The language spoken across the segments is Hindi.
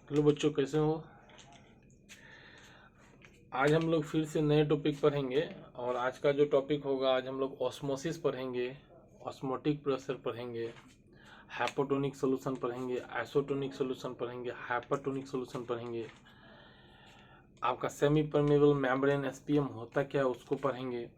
हेलो बच्चों, कैसे हो। आज हम लोग फिर से नए टॉपिक पढ़ेंगे। और आज का जो टॉपिक होगा, आज हम लोग ऑस्मोसिस पढ़ेंगे, ऑस्मोटिक प्रेशर पढ़ेंगे, हाइपोटोनिक सॉल्यूशन पढ़ेंगे, आइसोटोनिक सॉल्यूशन पढ़ेंगे, हाइपरटोनिक सॉल्यूशन पढ़ेंगे। आपका सेमी परमेबल मेम्ब्रेन एसपीएम होता क्या है उसको पढ़ेंगे।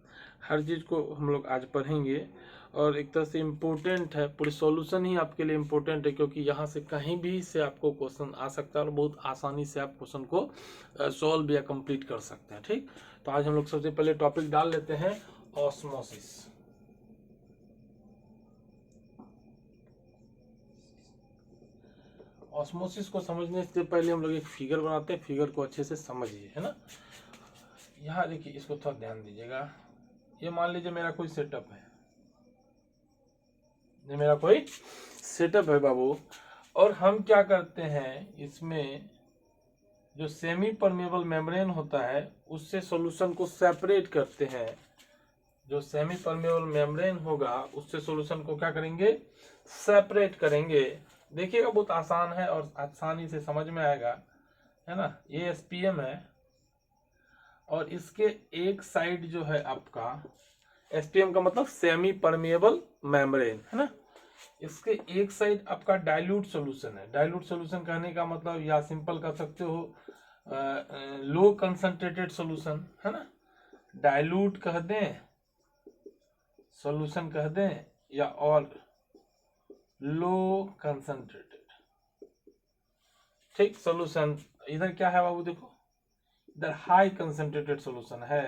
हर चीज़ को हम लोग आज पढ़ेंगे। और एक तरह से इम्पोर्टेंट है, पूरी सॉल्यूशन ही आपके लिए इम्पोर्टेंट है, क्योंकि यहाँ से कहीं भी से आपको क्वेश्चन आ सकता है और बहुत आसानी से आप क्वेश्चन को सॉल्व या कंप्लीट कर सकते हैं। ठीक, तो आज हम लोग सबसे पहले टॉपिक डाल लेते हैं, ऑस्मोसिस। ऑस्मोसिस को समझने से पहले हम लोग एक फिगर बनाते हैं, फिगर को अच्छे से समझिए, है ना। यहाँ देखिए, इसको थोड़ा ध्यान दीजिएगा। ये मान लीजिए मेरा कोई सेटअप है, ये मेरा कोई सेटअप है बाबू। और हम क्या करते हैं, इसमें जो सेमी परमेबल मेम्ब्रेन होता है उससे सॉल्यूशन को सेपरेट करते हैं। जो सेमी परमेबल मेम्ब्रेन होगा उससे सॉल्यूशन को क्या करेंगे, सेपरेट करेंगे। देखिएगा, बहुत आसान है और आसानी से समझ में आएगा, है ना। ये एसपीएम है और इसके एक साइड जो है आपका, एसपीएम का मतलब सेमी परमेबल मेम्ब्रेन, है ना। इसके एक साइड आपका डाइल्यूट सॉल्यूशन है। डाइल्यूट सॉल्यूशन कहने का मतलब, या सिंपल कर सकते हो लो कंसंट्रेटेड सॉल्यूशन, है ना। डाइल्यूट कह दें, सॉल्यूशन कह दें, या और लो कंसंट्रेटेड। ठीक, सॉल्यूशन इधर क्या है बाबू, देखो इधर हाई कंसंट्रेटेड सॉल्यूशन है।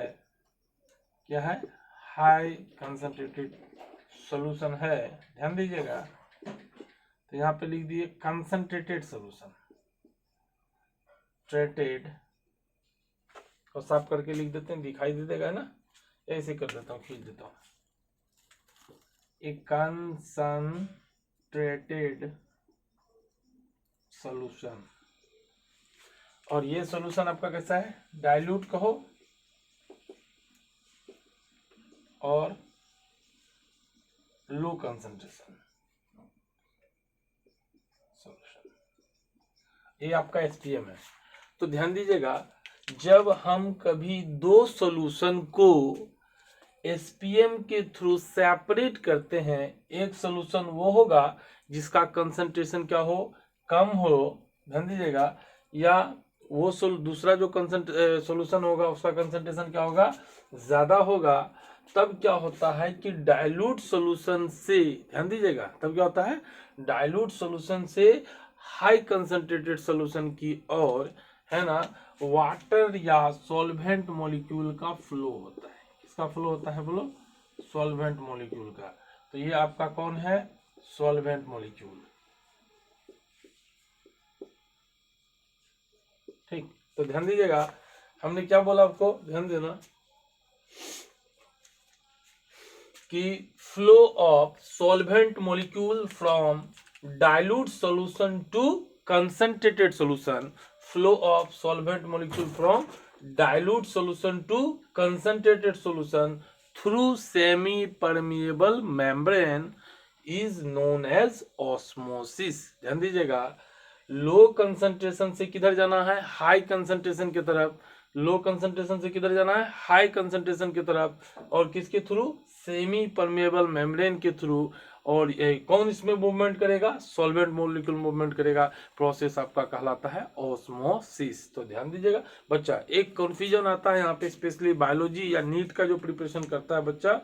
क्या है, हाई कंसंट्रेटेड सॉल्यूशन है, ध्यान दीजिएगा। तो यहाँ पे लिख दिए कंसंट्रेटेड सॉल्यूशन, ट्रेटेड, और साफ करके लिख देते हैं, दिखाई दे देगा ना। ऐसे कर देता हूँ, खींच देता हूँ, एक कंसंट्रेटेड सॉल्यूशन। और ये सॉल्यूशन आपका कैसा है, डाइल्यूट कहो और लो कंसंट्रेशन सॉल्यूशन, ये आपका एसपीएम है। तो ध्यान दीजिएगा, जब हम कभी दो सॉल्यूशन को एसपीएम के थ्रू सेपरेट करते हैं, एक सॉल्यूशन वो होगा जिसका कंसंट्रेशन क्या हो, कम हो, ध्यान दीजिएगा, या वो दूसरा जो सॉल्यूशन होगा उसका कंसंट्रेशन क्या होगा, ज्यादा होगा। तब क्या होता है कि डाइल्यूट सॉल्यूशन से, ध्यान दीजिएगा, तब क्या होता है, डाइल्यूट सॉल्यूशन से हाई कंसंट्रेटेड सॉल्यूशन की ओर, है ना, वाटर या सॉल्वेंट मॉलिक्यूल का फ्लो होता है। किसका फ्लो होता है बोलो, सॉल्वेंट मॉलिक्यूल का। तो ये आपका कौन है, सॉल्वेंट मॉलिक्यूल। ठीक, तो ध्यान दीजिएगा, हमने क्या बोला आपको, ध्यान देना कि flow of solvent molecule from dilute solution to concentrated solution, flow of solvent molecule from dilute solution to concentrated solution through semi permeable membrane is known as osmosis. ध्यान दीजिएगा, लो कंसंट्रेशन से किधर जाना है, हाई कंसंट्रेशन की तरफ। लो कंसंट्रेशन से किधर जाना है, हाई कंसंट्रेशन की तरफ। और किसके थ्रू, सेमी परमेबल मेम्ब्रेन के थ्रू। और कौन इसमें मूवमेंट करेगा, सॉल्वेंट मॉलिक्यूल मूवमेंट करेगा। प्रोसेस आपका कहलाता है ऑस्मोसिस। तो ध्यान दीजिएगा बच्चा, एक कंफ्यूजन आता है यहाँ पे, स्पेशली बायोलॉजी या नीट का जो प्रिपरेशन करता है बच्चा,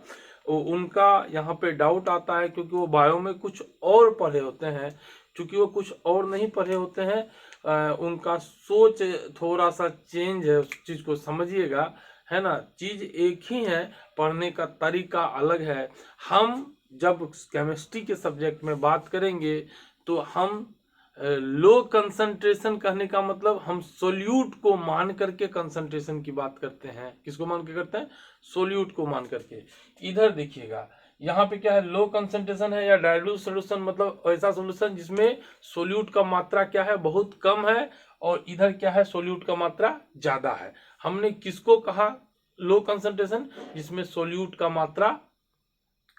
उनका यहाँ पे डाउट आता है, क्योंकि वो बायो में कुछ और पढ़े होते हैं। क्योंकि वो कुछ और नहीं पढ़े होते हैं, उनका सोच थोड़ा सा चेंज है, उस चीज को समझिएगा, है ना। चीज एक ही है, पढ़ने का तरीका अलग है। हम जब केमिस्ट्री के सब्जेक्ट में बात करेंगे तो हम लो कंसंट्रेशन कहने का मतलब, हम सोल्यूट को मान करके कंसंट्रेशन की बात करते हैं। किसको मान के करते हैं, सोल्यूट को मान करके। इधर देखिएगा, यहाँ पे क्या है, लो कंसंट्रेशन है या डाइल्यूट सॉल्यूशन, मतलब ऐसा सॉल्यूशन जिसमें सोल्यूट का मात्रा क्या है, बहुत कम है। और इधर क्या है, सोल्यूट का मात्रा ज्यादा है। हमने किसको कहा लो कंसंट्रेशन, जिसमें सोल्यूट का मात्रा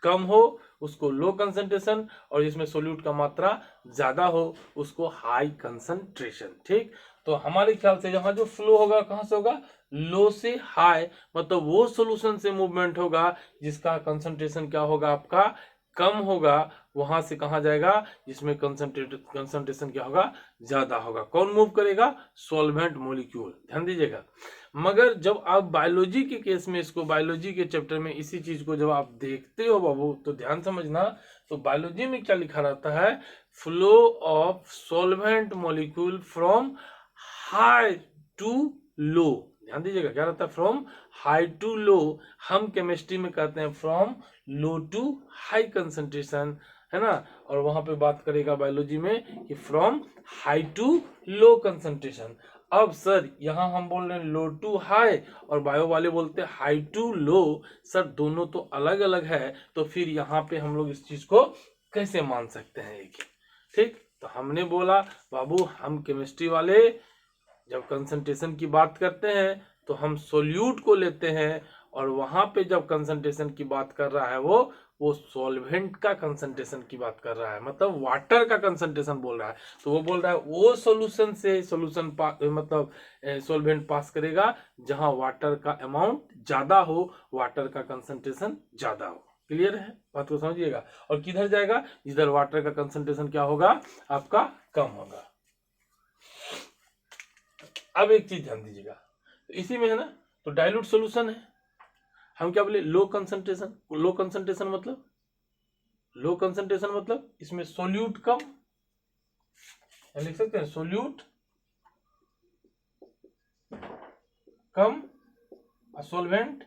कम हो उसको लो कंसंट्रेशन, और जिसमें सोल्यूट का मात्रा ज्यादा हो उसको हाई कंसंट्रेशन। ठीक, तो हमारे ख्याल से यहाँ जो फ्लो होगा कहाँ से होगा, लो से हाई, मतलब वो सॉल्यूशन से मूवमेंट होगा जिसका कंसंट्रेशन क्या होगा आपका, कम होगा, वहां से कहा जाएगा जिसमें कंसंट्रेशन क्या होगा, ज्यादा होगा। कौन मूव करेगा, सॉल्वेंट मॉलिक्यूल, ध्यान दीजिएगा। मगर जब आप बायोलॉजी के केस में, इसको बायोलॉजी के चैप्टर में इसी चीज को जब आप देखते हो बाबू, तो ध्यान समझना, तो बायोलॉजी में क्या लिखा रहता है, flow of solvent molecule from high to low. ध्यान दीजिएगा, क्या रहता है, फ्रॉम हाई टू लो। हम केमिस्ट्री में कहते हैं from low to high concentration, है ना। और वहां पे बात करेगा बायोलॉजी में कि from high to low concentration. अब सर यहाँ हम बोल रहे हैं लो टू हाई, और बायो वाले बोलते हैं हाई टू लो। सर दोनों तो अलग अलग है, तो फिर यहाँ पे हम लोग इस चीज को कैसे मान सकते हैं एक ही। ठीक, तो हमने बोला बाबू हम केमिस्ट्री वाले जब कंसंट्रेशन की बात करते हैं तो हम सोल्यूट को लेते हैं, और वहां पे जब कंसंट्रेशन की बात कर रहा है वो सॉल्वेंट का कंसंट्रेशन की बात कर रहा है, मतलब वाटर का कंसंट्रेशन बोल रहा है। तो वो बोल रहा है वो सॉल्यूशन से सॉल्यूशन मतलब सॉल्वेंट पास करेगा जहां वाटर का अमाउंट ज्यादा हो, वाटर का कंसंट्रेशन ज्यादा हो। क्लियर है, बात को समझिएगा। और किधर जाएगा, जिधर वाटर का कंसंट्रेशन क्या होगा आपका, कम होगा। अब एक चीज ध्यान दीजिएगा, तो इसी में है ना, तो डाइल्यूट सॉल्यूशन है, हम क्या बोले, लो कंसंट्रेशन। लो कंसंट्रेशन मतलब, लो कंसंट्रेशन मतलब इसमें सोल्यूट कम, लिख सकते हैं सोल्यूट कम और सॉल्वेंट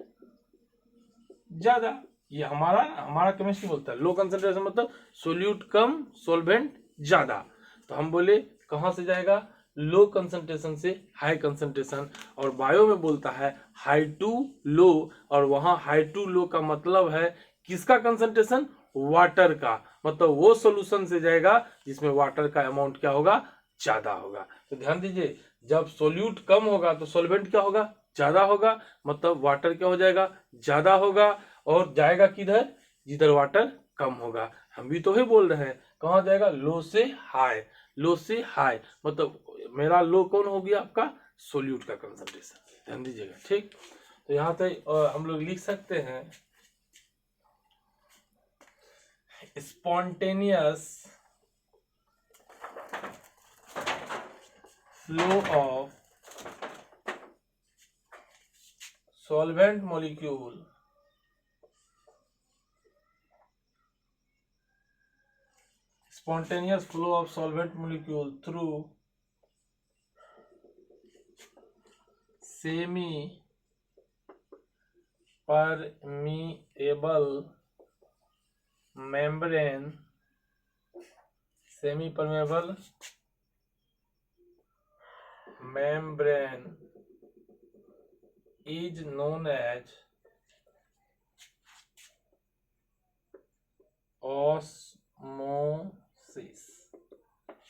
ज्यादा। ये हमारा केमिस्ट्री बोलता है लो कंसंट्रेशन मतलब सोल्यूट कम सॉल्वेंट ज्यादा। तो हम बोले कहां से जाएगा, लो कंसंट्रेशन से हाई कंसंट्रेशन। और बायो में बोलता है हाई टू लो, और वहां हाई टू लो का मतलब है किसका कंसंट्रेशन, वाटर का, मतलब वो सॉल्यूशन से जाएगा जिसमें वाटर का अमाउंट क्या होगा, ज्यादा होगा। तो ध्यान दीजिए, जब सोल्यूट कम होगा तो सॉल्वेंट क्या होगा, ज्यादा होगा, मतलब वाटर क्या हो जाएगा, ज्यादा होगा। और जाएगा किधर, जिधर वाटर कम होगा। हम भी तो ही बोल रहे हैं कहाँ जाएगा, लो से हाई, लो से हाई, मतलब मेरा लो कौन हो गया आपका, सोल्यूट का कंसंट्रेशन। ध्यान दीजिएगा। ठीक, तो यहाँ पे हम लोग लिख सकते हैं spontaneous flow of solvent molecule spontaneous flow of solvent molecule through semi permeable membrane, semi permeable membrane is known as osmosis।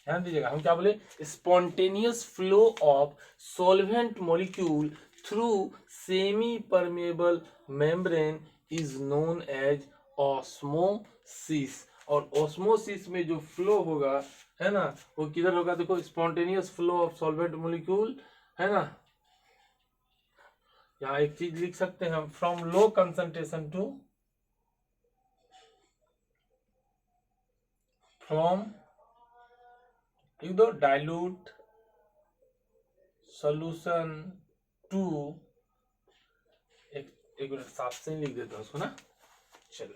ध्यान दीजिएगा, हम क्या बोले, spontaneous flow of solvent molecule through semi permeable membrane is known as osmosis. और ऑस्मोसिस में जो फ्लो होगा है ना, वो किधर होगा, देखो spontaneous flow of solvent molecule है ना, यहाँ एक चीज लिख सकते हैं हम, from low concentration to, from लिख दो डाइल्यूट सॉल्यूशन टू, एक मिनट साफ से लिख देता हूं उसको ना, चलो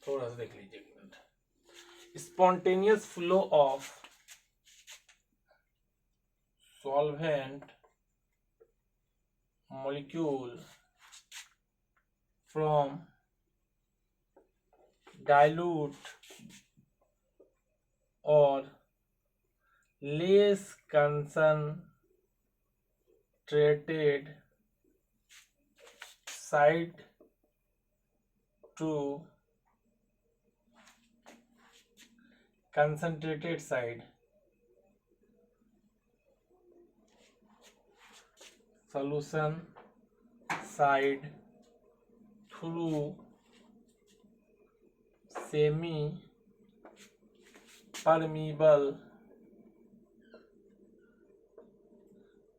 थोड़ा सा देख लीजिए एक minute. Spontaneous flow of solvent molecule from dilute और less concentrated side to concentrated side solution side through semi permeable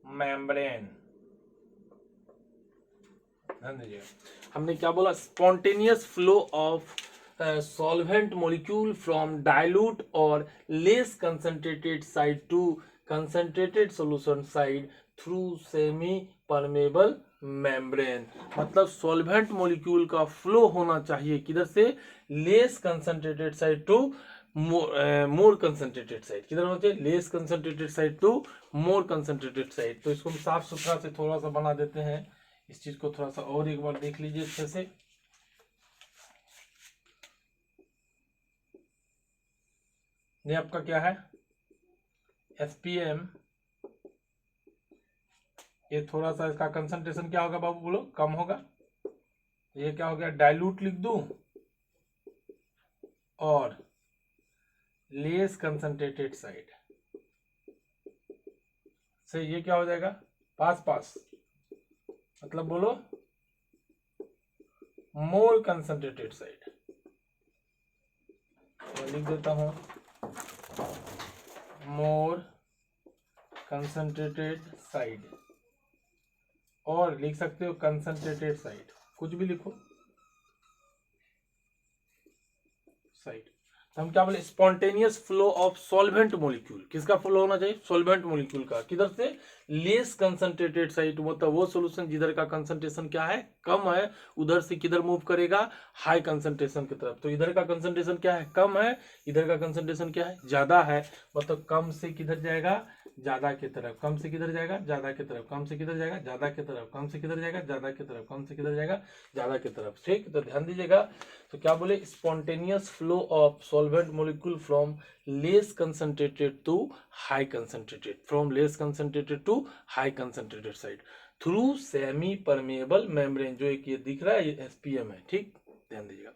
membrane। ध्यान दीजिए, हमने क्या बोला, spontaneous flow of solvent molecule from dilute or less concentrated side to concentrated solution side through semi permeable membrane। मतलब सॉल्वेंट मॉलिक्यूल का फ्लो होना चाहिए किधर से, less concentrated side to more concentrated side. किधर होना चाहिए, less concentrated side to more concentrated side. तो इसको हम साफ सुथरा से थोड़ा सा बना देते हैं, इस चीज को थोड़ा सा और एक बार देख लीजिए अच्छे से। ये आपका क्या है, एसपीएम। ये थोड़ा सा इसका कंसंट्रेशन क्या होगा बाबू, बोलो, कम होगा। ये क्या हो गया, डाइल्यूट लिख दूं और लेस कंसंट्रेटेड साइड से ये क्या हो जाएगा, पास पास, मतलब बोलो मोर कंसंट्रेटेड साइड। तो लिख देता हूं मोर कंसंट्रेटेड साइड, और लिख सकते हो कंसंट्रेटेड साइड, कुछ भी लिखो साइड। तो हम क्या बोले, spontaneous flow of solvent molecule, किसका फ्लो होना चाहिए, सॉल्वेंट मॉलिक्यूल का, किधर से, लेस कंसंट्रेटेड साइड। मतलब वो सॉल्यूशन जिधर का कंसंट्रेशन क्या है, कम है, उधर से किधर मूव करेगा, हाई कंसंट्रेशन की तरफ। तो इधर का कंसंट्रेशन क्या है, कम है, इधर का कंसंट्रेशन क्या है, ज्यादा है। मतलब कम से किधर जाएगा, ज्यादा की तरफ, कम से किधर जाएगा, ज्यादा की तरफ, कम से किधर जाएगा, ज्यादा की तरफ, कम से किधर जाएगा, ज्यादा की तरफ, कम से किधर जाएगा, ज्यादा की तरफ। ठीक, तो ध्यान दीजिएगा। तो क्या बोले, spontaneous flow of solvent molecule from less concentrated to high concentrated, from less concentrated to high concentrated side through semi permeable membrane. जो एक ये दिख रहा है, ये एसपीएम है। ठीक, ध्यान दीजिएगा।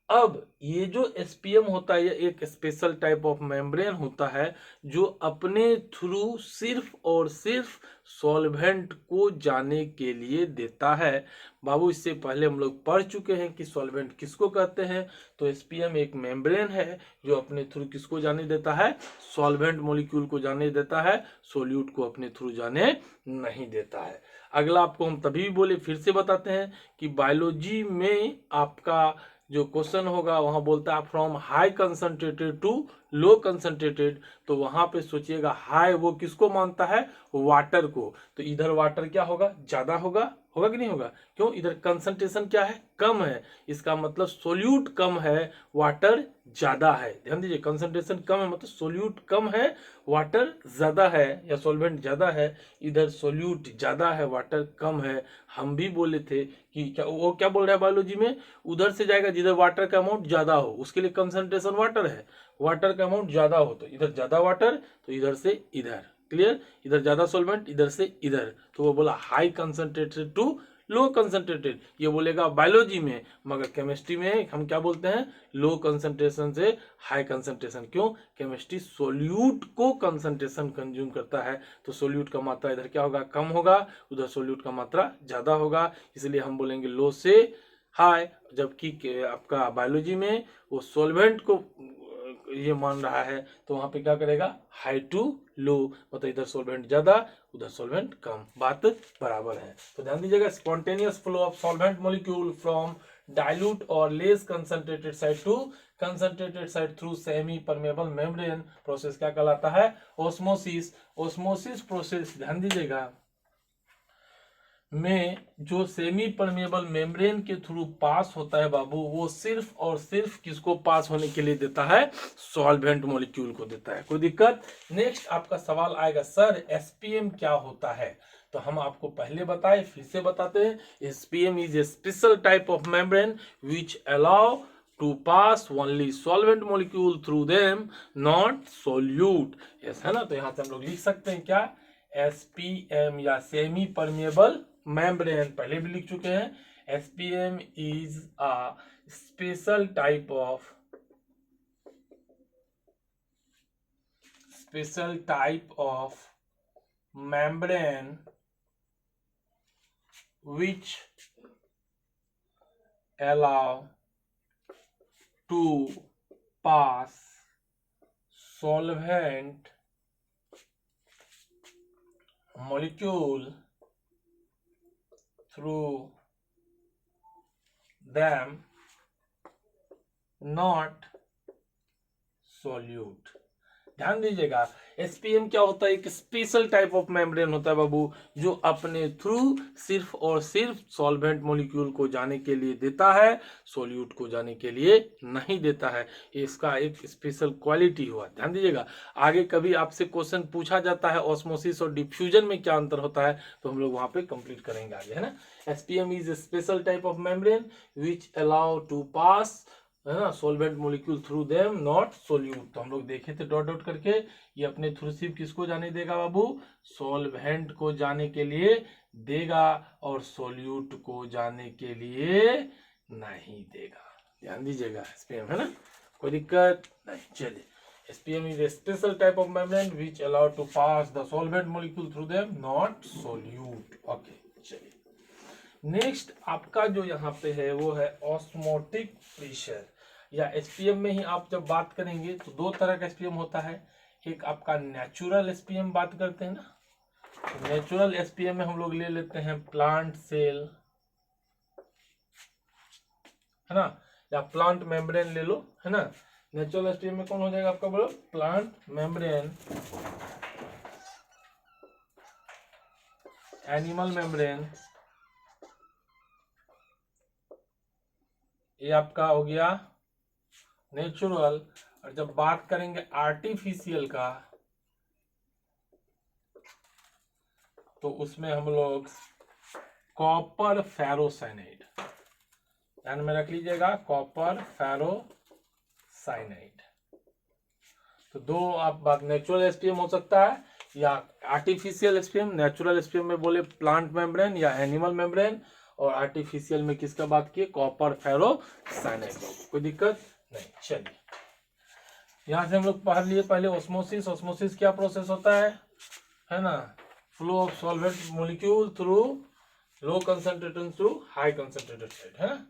अब ये जो एसपीएम होता है, ये एक स्पेशल टाइप ऑफ मेम्ब्रेन होता है जो अपने थ्रू सिर्फ और सिर्फ सॉल्वेंट को जाने के लिए देता है। बाबू, इससे पहले हम लोग पढ़ चुके हैं कि सॉल्वेंट किसको कहते हैं। तो एसपीएम एक मेम्ब्रेन है जो अपने थ्रू किसको जाने देता है, सॉल्वेंट मॉलिक्यूल को जाने देता है, सोल्यूट को अपने थ्रू जाने नहीं देता है। अगला आपको हम तभी भी बोले, फिर से बताते हैं कि बायोलॉजी में आपका जो क्वेश्चन होगा वहां बोलता है from high concentrated to low concentrated. तो वहां पे सोचिएगा हाई वो किसको मानता है, वाटर को। तो इधर वाटर क्या होगा, ज्यादा होगा, होगा कि नहीं होगा, क्यों, इधर कंसंट्रेशन क्या है, कम है। इसका मतलब सोल्यूट कम है, वाटर ज्यादा है। ध्यान दीजिए, कंसंट्रेशन कम है मतलब सोल्यूट कम है, वाटर ज्यादा है, या सॉल्वेंट ज्यादा है। इधर सोल्यूट ज्यादा है, वाटर कम है। हम भी बोले थे कि क्या वो क्या बोल रहा है बायोलॉजी में, उधर से जाएगा जिधर वाटर का अमाउंट ज्यादा हो, उसके लिए कंसंट्रेशन वाटर है, वाटर का अमाउंट ज्यादा हो तो इधर ज्यादा वाटर, तो इधर से इधर, क्लियर, इधर ज्यादा सॉल्वेंट, इधर से इधर। तो वो बोला high concentrated to low concentrated, ये बोलेगा बायोलॉजी में। मगर केमिस्ट्री में हम क्या बोलते हैं, लो कंसंट्रेशन से हाई कंसंट्रेशन। क्यों, केमिस्ट्री सोल्यूट को कंसंट्रेशन कंज्यूम करता है। तो सोल्यूट का मात्रा इधर क्या होगा, कम होगा, उधर सोल्यूट का मात्रा ज्यादा होगा, इसलिए हम बोलेंगे लो से हाई। जबकि आपका बायोलॉजी में वो सॉल्वेंट को ये मान रहा है, तो वहां पे क्या करेगा, हाई टू लो, मतलब इधर सॉल्वेंट ज्यादा, उधर सॉल्वेंट कम, बात बराबर है। तो ध्यान दीजिएगा, spontaneous flow of solvent molecule from dilute और less concentrated side to concentrated side through semi permeable membrane process क्या कहलाता है, ओस्मोसिस। ओस्मोसिस प्रोसेस, ध्यान दीजिएगा, में जो सेमी परमेबल मेम्ब्रेन के थ्रू पास होता है बाबू, वो सिर्फ और सिर्फ किसको पास होने के लिए देता है, सॉल्वेंट मॉलिक्यूल को देता है। कोई दिक्कत। नेक्स्ट आपका सवाल आएगा, सर एसपीएम क्या होता है। तो हम आपको पहले बताए, फिर से बताते हैं, SPM is a special type of membrane which allow to pass only solvent molecule through them, not solute. Yes, है ना। तो यहां से हम लोग लिख सकते हैं क्या, एसपीएम या सेमी परमेबल मेम्ब्रेन, पहले भी लिख चुके हैं। SPM is a special type of membrane which allow to pass solvent molecule through them, not solute। ध्यान दीजिएगा, एसपीएम क्या होता है? एक स्पेशल टाइप ऑफ मेम्ब्रेन होता है बाबू, जो अपने थ्रू सिर्फ और सिर्फ सॉल्वेंट मॉलिक्यूल को जाने के लिए देता है, सोल्यूट को जाने के लिए नहीं देता है। इसका एक स्पेशल क्वालिटी हुआ। ध्यान दीजिएगा, आगे कभी आपसे क्वेश्चन पूछा जाता है ऑस्मोसिस और डिफ्यूजन में क्या अंतर होता है, तो हम लोग वहां पे कंप्लीट करेंगे आगे, है ना। SPM is a special type of membrane which allow to pass, है ना, solvent molecule through them, not solute. तो हम लोग देखे थे डॉट डॉट करके, ये अपने थ्रू सिर्फ किसको जाने देगा बाबू? सॉल्वेंट को जाने के लिए देगा, और सोल्यूट को जाने के लिए नहीं देगा। ध्यान दीजिएगा, एसपीएम, है ना, कोई दिक्कत नहीं। चलिए, SPM is a special type of membrane which allow to pass the solvent molecule through them, not solute. Okay, चलिए नेक्स्ट आपका जो यहाँ पे है वो है ऑस्मोटिक प्रेशर, या एसपीएम में ही आप जब बात करेंगे तो दो तरह का एसपीएम होता है। एक आपका नेचुरल एसपीएम बात करते हैं ना, तो नेचुरल एसपीएम में हम लोग ले लेते हैं प्लांट सेल, है ना, या प्लांट मेम्ब्रेन ले लो, है ना। नेचुरल एसपीएम में कौन हो जाएगा आपका? बोलो, प्लांट मेम्ब्रेन, एनिमल मेम्ब्रेन, ये आपका हो गया नेचुरल। और जब बात करेंगे आर्टिफिशियल का, तो उसमें हम लोग कॉपर फेरोसाइनाइड, ध्यान में रख लीजिएगा, कॉपर फेरोसाइनाइड। तो दो आप बात, नेचुरल एसपीएम हो सकता है या आर्टिफिशियल एसपीएम। नेचुरल एसपीएम में बोले प्लांट मेम्ब्रेन या एनिमल मेम्ब्रेन, और आर्टिफिशियल में किसका बात किए? Copper ferrocyanide. कोई दिक्कत नहीं। चलिए, यहां से हम लोग पढ़ लिए पहले ऑस्मोसिस। ऑस्मोसिस क्या प्रोसेस होता है ना, flow of solvent molecule through low concentration through high concentrated side, है ना।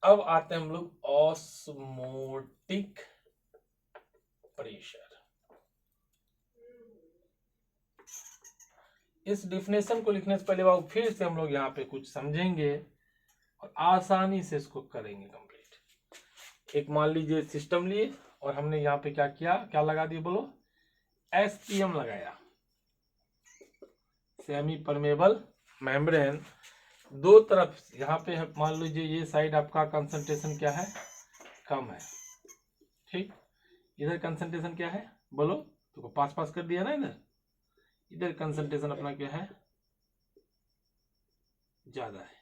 अब आते हैं हम लोग ऑस्मोटिक प्रेशर। इस डिफिनेशन को लिखने से पहले बाबू फिर से हम लोग यहाँ पे कुछ समझेंगे और आसानी से इसको करेंगे कंप्लीट। एक मान लीजिए सिस्टम लिए और हमने यहाँ पे क्या किया, क्या लगा दिया? बोलो, एसपीएम लगाया, सेमी परमेबल मेम्ब्रेन। दो तरफ यहाँ पे मान लीजिए ये साइड आपका कंसंट्रेशन क्या है? कम है, ठीक। इधर कंसंट्रेशन क्या है? बोलो, तो पास पास कर दिया ना इधर कंसंट्रेशन अपना क्या है? ज्यादा है।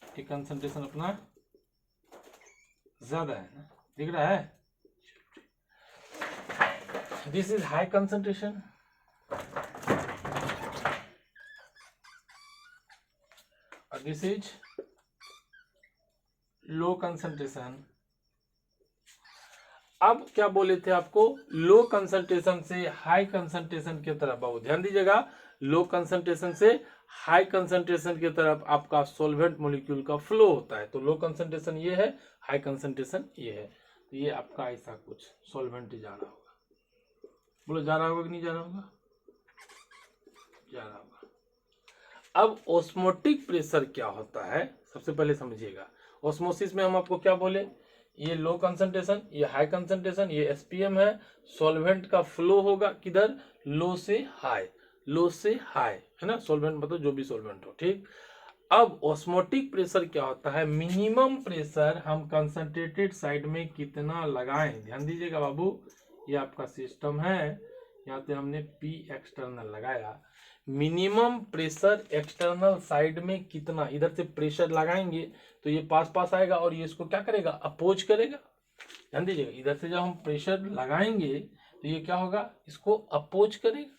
ये कंसंट्रेशन अपना ज्यादा है ना, दिख रहा है। दिस इज हाई कंसंट्रेशन, और दिस इज लो कंसंट्रेशन। अब क्या बोले थे आपको? लो कंसंट्रेशन से हाई कंसंट्रेशन की तरफ, बाबू ध्यान दीजिएगा, लो कंसंट्रेशन से हाई कंसंट्रेशन की तरफ आपका सॉल्वेंट मॉलिक्यूल का फ्लो होता है। तो लो कंसंट्रेशन ये है, हाई कंसंट्रेशन ये है। तो ये आपका ऐसा कुछ सॉल्वेंट जा रहा होगा। बोलो, जा रहा होगा कि नहीं जा रहा होगा? जा रहा होगा। अब ऑस्मोटिक प्रेशर क्या होता है, सबसे पहले समझिएगा। ऑस्मोसिस में हम आपको क्या बोले? ये लो कंसंट्रेशन, ये हाई कंसंट्रेशन, ये एसपीएम है। सॉल्वेंट का फ्लो होगा किधर? लो से हाई, लो से हाई, है ना। सॉल्वेंट मतलब जो भी सॉल्वेंट हो, ठीक। अब ऑस्मोटिक प्रेशर क्या होता है? मिनिमम प्रेशर हम कंसंट्रेटेड साइड में कितना लगाएं। ध्यान दीजिएगा बाबू, ये आपका सिस्टम है, यहाँ पे हमने पी एक्सटर्नल लगाया। मिनिमम प्रेशर एक्सटर्नल साइड में कितना, इधर से प्रेशर लगाएंगे तो ये पास पास आएगा और ये इसको क्या करेगा? अपोज करेगा। ध्यान दीजिएगा, इधर से जब हम प्रेशर लगाएंगे तो ये क्या होगा? इसको अपोज करेगा।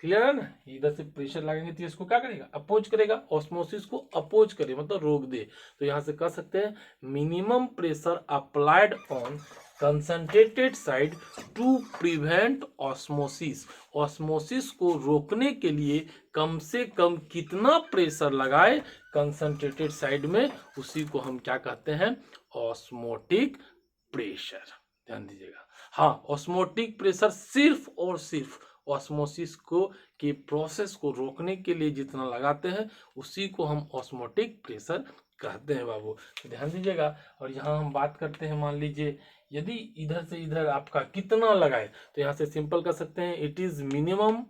क्लियर है ना? इधर से प्रेशर लगाएंगे तो इसको क्या करेगा? अपोज करेगा। ऑस्मोसिस को अपोज करे मतलब रोक दे। तो यहां से कह सकते हैं minimum pressure applied on concentrated side to prevent osmosis. Osmosis को रोकने के लिए कम से कम कितना प्रेशर लगाए कंसंट्रेटेड साइड में, उसी को हम क्या कहते हैं, ऑस्मोटिक प्रेशर। ध्यान दीजिएगा, हाँ, ऑस्मोटिक प्रेशर सिर्फ और सिर्फ ऑस्मोसिस को के प्रोसेस को रोकने के लिए जितना लगाते हैं उसी को हम ऑस्मोटिक प्रेशर कहते हैं बाबू। तो ध्यान दीजिएगा। और यहाँ हम बात करते हैं, मान लीजिए यदि इधर से इधर आपका कितना लगाए, तो यहाँ से सिंपल कर सकते हैं, it is minimum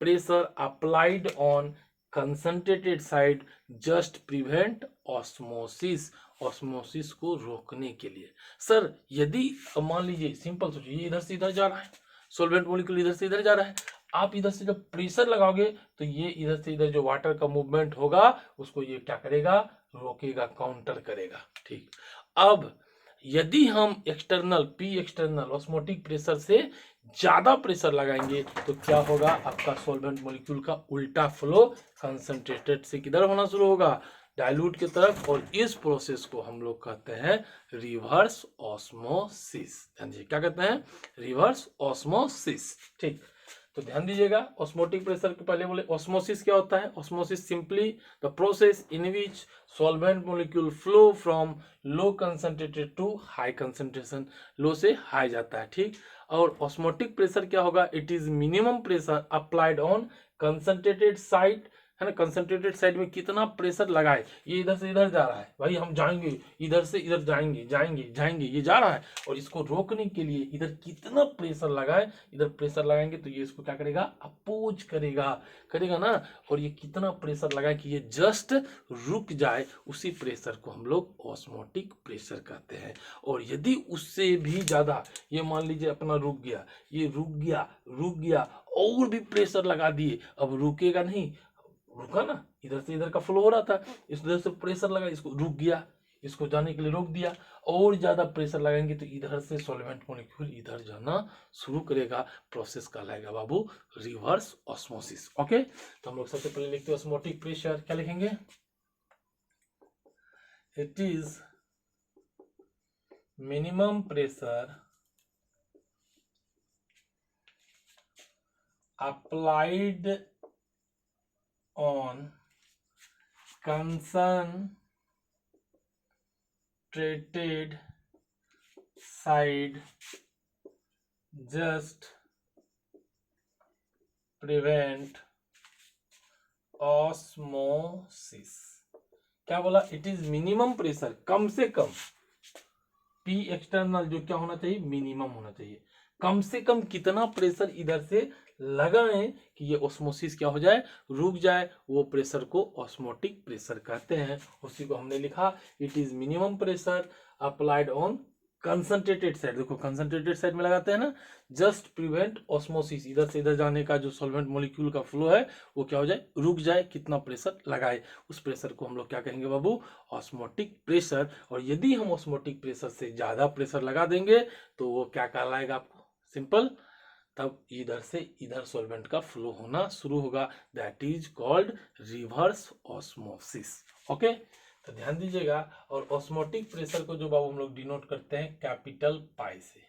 pressure applied on concentrated side just prevent osmosis. Osmosis को रोकने के लिए। सर यदि मान लीजिए, सिंपल सोचिए, ये इधर से इधर जा रहा है, सॉल्वेंट मॉलिक्यूल इधर से इधर जा रहा है, आप इधर से जब प्रेशर लगाओगे तो ये इधर से इधर जो वाटर का मूवमेंट होगा उसको ये क्या करेगा, रोकेगा, काउंटर करेगा। ठीक, अब यदि हम external P external osmotic pressure से ज्यादा प्रेशर लगाएंगे तो क्या होगा, आपका सॉल्वेंट मॉलिक्यूल का उल्टा फ्लो कंसंट्रेटेड से किधर होना शुरू होगा, डाइल्यूट की तरफ, और इस प्रोसेस को हम लोग कहते हैं रिवर्स ऑस्मोसिस। ध्यान दीजिए, क्या कहते हैं, रिवर्स ऑस्मोसिस। ठीक, तो ध्यान दीजिएगा, ऑस्मोटिक प्रेशर के पहले बोले ऑस्मोसिस क्या होता है। Osmosis simply the process in which solvent molecule flow from low concentrated to high concentration, low से हाई जाता है। ठीक, और ऑस्मोटिक प्रेशर क्या होगा, it is minimum pressure applied on concentrated side, है ना, कंसंट्रेटेड साइड में कितना प्रेशर लगाए, ये इधर से इधर जा रहा है भाई, हम जाएंगे इधर से इधर, जाएंगे जाएंगे जाएंगे, ये जा रहा है, और इसको रोकने के लिए इधर कितना प्रेशर लगाए, इधर प्रेशर लगाएंगे तो ये इसको क्या करेगा, अपोज करेगा, करेगा ना, और ये कितना प्रेशर लगाए कि ये जस्ट रुक जाए, उसी प्रेशर को हम लोग ऑस्मोटिक प्रेशर कहते हैं। और यदि उससे भी ज्यादा, ये मान लीजिए अपना रुक गया, ये रुक गया और भी प्रेशर लगा दिए, अब रुकेगा नहीं, रुका ना, इधर से इधर का फ्लो हो रहा था, इस इधर से प्रेशर लगा, इसको रुक गया, इसको जाने के लिए रोक दिया, और ज्यादा प्रेशर लगाएंगे तो इधर से सॉल्वेंट मॉलिक्यूल इधर जाना शुरू करेगा, प्रोसेस कहलाएगा बाबू रिवर्स ऑस्मोसिस। ओके, तो हम लोग सबसे पहले लिखते हैं ऑस्मोटिक प्रेशर, क्या लिखेंगे, it is minimum pressure applied on concentrated side just prevent osmosis। क्या बोला, इट इज मिनिमम प्रेशर, कम से कम, पी एक्सटर्नल जो क्या होना चाहिए, मिनिमम होना चाहिए, कम से कम कितना प्रेशर इधर से लगाएं कि ये ऑस्मोसिस क्या हो जाए, रुक जाए, वो प्रेशर को ऑस्मोटिक प्रेशर कहते हैं। उसी को हमने लिखा, it is minimum pressure applied on concentrated side, देखो कंसंट्रेटेड साइड में लगाते हैं ना, जस्ट प्रिवेंट ऑस्मोसिस, इधर से इधर जाने का जो सॉल्वेंट मॉलिक्यूल का फ्लो है वो क्या हो जाए, रुक जाए, कितना प्रेशर लगाए, उस प्रेशर को हम लोग क्या कहेंगे बाबू, ऑस्मोटिक प्रेशर। और यदि हम ऑस्मोटिक प्रेशर से ज्यादा प्रेशर लगा देंगे तो वो क्या कहलाएगा आपको, सिंपल, तब इधर से इधर सॉल्वेंट का फ्लो होना शुरू होगा, that is called reverse osmosis. Okay, तो ध्यान दीजिएगा। और ऑस्मोटिक प्रेशर को जो बाबू हम लोग डिनोट करते हैं कैपिटल पाई से,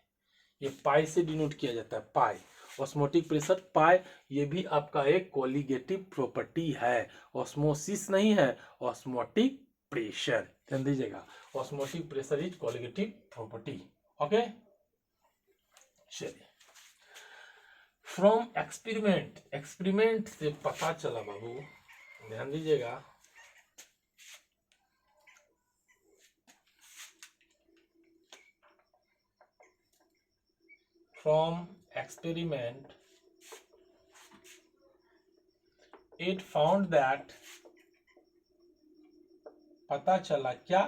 ये पाई से डिनोट किया जाता है, पाई, ऑस्मोटिक प्रेशर पाई, ये भी आपका एक कोलिगेटिव प्रॉपर्टी है, ऑस्मोसिस नहीं है, ऑस्मोटिक प्रेशर। ध्यान दीजिएगा, osmotic pressure is colligative property. Okay, चलिए, फ्रॉम एक्सपेरिमेंट, एक्सपेरिमेंट से पता चला बाबू, ध्यान दीजिएगा, from experiment it found that, पता चला क्या,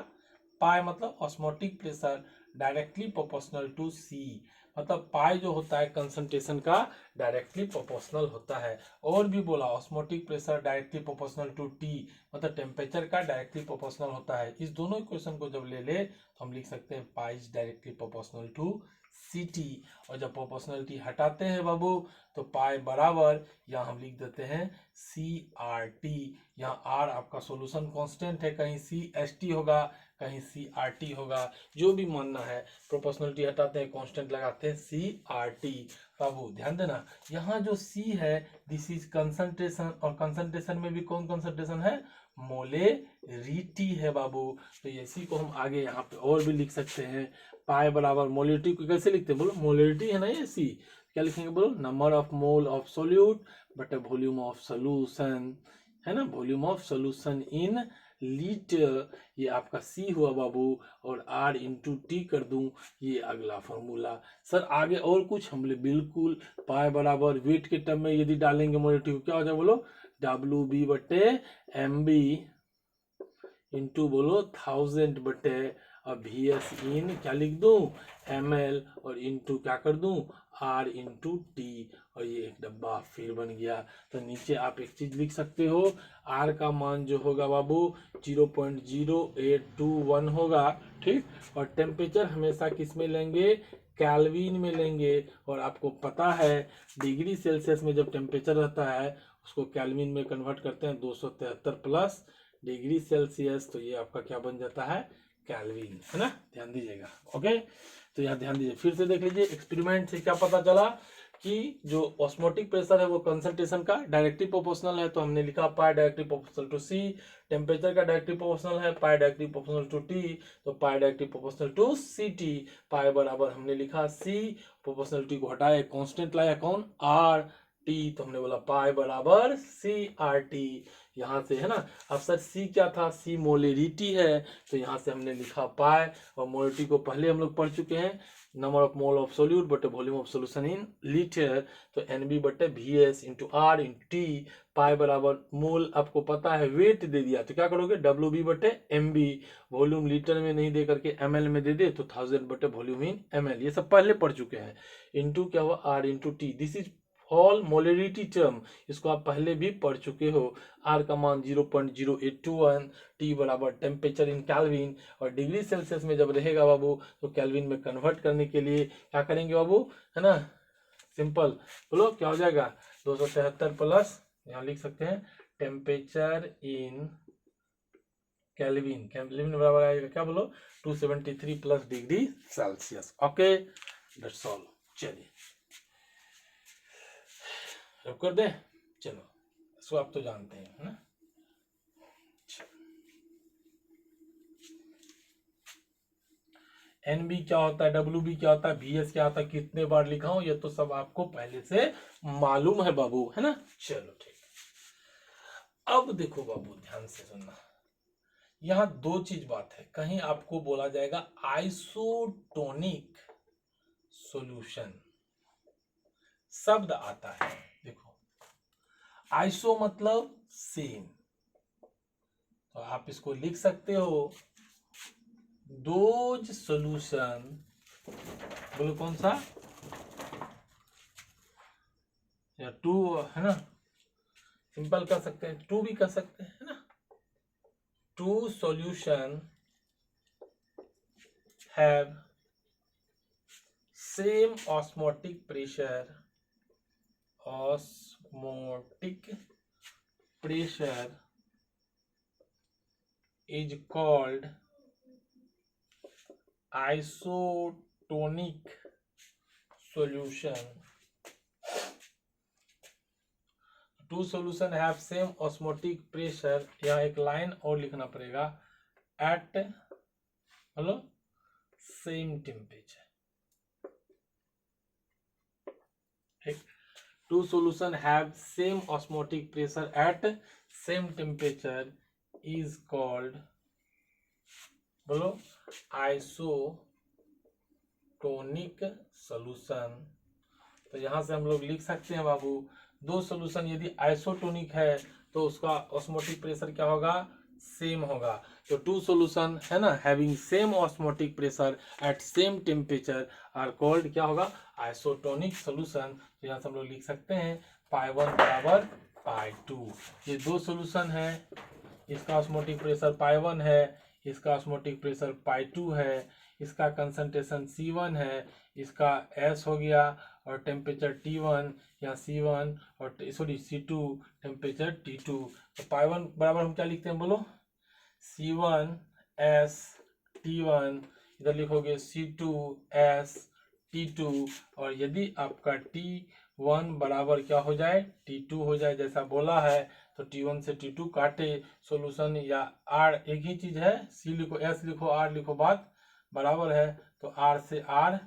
पाई मतलब osmotic pressure directly proportional to C, मतलब पाई जो होता है कंसंट्रेशन का डायरेक्टली प्रोपोर्शनल होता है। और भी बोला osmotic pressure directly proportional to T, मतलब टेम्परेचर का डायरेक्टली प्रोपोर्शनल होता है। इस दोनों इक्वेशन को जब ले ले तो हम लिख सकते हैं pi is directly proportional to C T. और जब प्रोपोर्शनलिटी हटाते हैं बाबू तो पाई बराबर यहाँ हम लिख देते हैं सी आर टी। यहाँ आर आपका सॉल्यूशन कांस्टेंट है, कहीं सी एस टी होगा कहीं सी आर टी होगा, जो भी मानना है। प्रोपोर्शनलिटी हटाते हैं कांस्टेंट लगाते हैं सी आर टी। बाबू ध्यान देना, यहाँ जो सी है दिस इज कंसंट्रेशन, और कंसंट्रेशन में भी कौन कंसंट्रेशन है, मोलेरिटी है बाबू। तो इसी को हम आगे यहाँ पे और भी लिख सकते हैं, पाई बराबर मोलेरिटी को कैसे लिखते हैं बोलो, मोलेरिटी है ना ये सी, क्या लिखेंगे बोलो, number of mole of solute बटे वॉल्यूम ऑफ सोल्यूशन, है ना, volume of solution in litre. ये आपका सी हुआ बाबू, और आर इंटू टी कर दूं, ये अगला फॉर्मूला। सर आगे और कुछ, हम बोले बिल्कुल, पाई बराबर वेट के टर्म में यदि डालेंगे मोलेरिटी को क्या हो जाए बोलो, डब्ल्यू बी बटे एम बी इंटू बोलो 1000 बटे अब वी एस इन क्या लिख दूं एम एल, और इंटू क्या कर दूं आर इंटू टी, और ये एक डब्बा फिर बन गया। तो नीचे आप एक चीज लिख सकते हो, आर का मान जो होगा बाबू 0.0821 होगा, ठीक। और टेम्परेचर हमेशा किस में लेंगे, कैल्विन में लेंगे। और आपको पता है डिग्री सेल्सियस में जब टेम्परेचर रहता है उसको कैल्विन में कन्वर्ट करते हैं 273 प्लस डिग्री सेल्सियस, तो ये आपका क्या बन जाता है, कैल्विन, है ना, ध्यान दीजिएगा। ओके, तो यहाँ ध्यान दीजिए, फिर से देख लीजिए एक्सपेरिमेंट से क्या पता चला कि जो ऑस्मोटिक प्रेशर है वो कंसंट्रेशन का डायरेक्टली प्रोपोर्शनल है, तो हमने लिखा pi directly proportional to C. Temperature का डायरेक्टली प्रोपोर्शनल है pi directly proportional to T, तो pi directly proportional to C T. Pi बराबर हमने लिखा सी, प्रोपोर्शनलिटी को हटाया कांस्टेंट लाया कौन, आर टी, तो हमने बोला पाई बराबर सी आर टी। यहाँ से है ना, अब सर सी क्या था, सी मोलेरिटी है, तो यहाँ से हमने लिखा पाई, और मोलेरिटी को पहले हम लोग पढ़ चुके हैं, number of mole of solute बटे volume of solution in litre, तो एन बी बटे V S into R into T. Pi बराबर मोल आपको पता है वेट दे दिया, तो क्या करोगे डब्ल्यू बी बटे एम बी, वॉल्यूम लीटर में नहीं दे करके एम एल में दे दे तो 1000 बटे वॉल्यूम इन एम एल, ये सब पहले पढ़ चुके हैं। इंटू क्या हुआ R into T, this is all molarity term, इसको आप पहले भी पढ़ चुके हो। आर का मान 0.0821, टी बराबर टेम्परेचर इन कैल्विन, और डिग्री सेल्सियस में जब रहेगा बाबू तो कैल्विन में कन्वर्ट करने के लिए क्या करेंगे बाबू, है ना, सिंपल बोलो क्या हो जाएगा 273 प्लस, यहाँ लिख सकते हैं टेम्परेचर इन कैल्विन, कैल्विन बराबर आएगा क्या बोलो 273 plus degree Celsius. Okay that's all, चलिए रब कर दे, चलो इसको आप तो जानते हैं, है ना। एन बी क्या होता है, डब्ल्यू बी क्या होता है, वी एस क्या होता है, कितने बार लिखा हूं ये तो सब आपको पहले से मालूम है बाबू, है ना। चलो ठीक, अब देखो बाबू ध्यान से सुनना, यहाँ दो चीज बात है, कहीं आपको बोला जाएगा आइसोटोनिक सॉल्यूशन शब्द आता है, देखो आइसो मतलब सेम, तो आप इसको लिख सकते हो दोज सॉल्यूशन, बोलो कौन सा, या टू, है ना, सिंपल कर सकते हैं, टू भी कर सकते हैं, है ना, two solution have same osmotic pressure, osmotic pressure is called isotonic solution. Two solution have same osmotic pressure, यहाँ एक लाइन और लिखना पड़ेगा, at हेलो same temperature, ठीक। Two solution have same osmotic pressure at same temperature is called बोलो आइसोटोनिक सॉल्यूशन। तो यहां से हम लोग लिख सकते हैं बाबू, दो सॉल्यूशन यदि आइसोटोनिक है तो उसका ऑस्मोटिक प्रेशर क्या होगा, सेम होगा। तो टू सोल्यूशन है ना having same osmotic pressure at same temperature are called क्या होगा, आइसोटोनिक सोल्यूशन। तो यहाँ से हम लोग लिख सकते हैं पाई 1 बराबर पाई 2। ये दो सोल्यूशन है, इसका ऑस्मोटिक प्रेशर पाई 1 है, इसका ऑस्मोटिक प्रेशर पाई 2 है, इसका कंसंट्रेशन C1 है, इसका S हो गया और टेम्परेचर T1 या C1 और सॉरी C2 टेम्परेचर T2। तो पाई 1 बराबर हम क्या लिखते हैं बोलो, C1 S T1, इधर लिखोगे C2 S T2। और यदि आपका T1 बराबर क्या हो जाए T2 हो जाए जैसा बोला है, तो T1 से T2 काटे सॉल्यूशन या R एक ही चीज है, C लिखो S लिखो R लिखो, बात बराबर है। तो R से R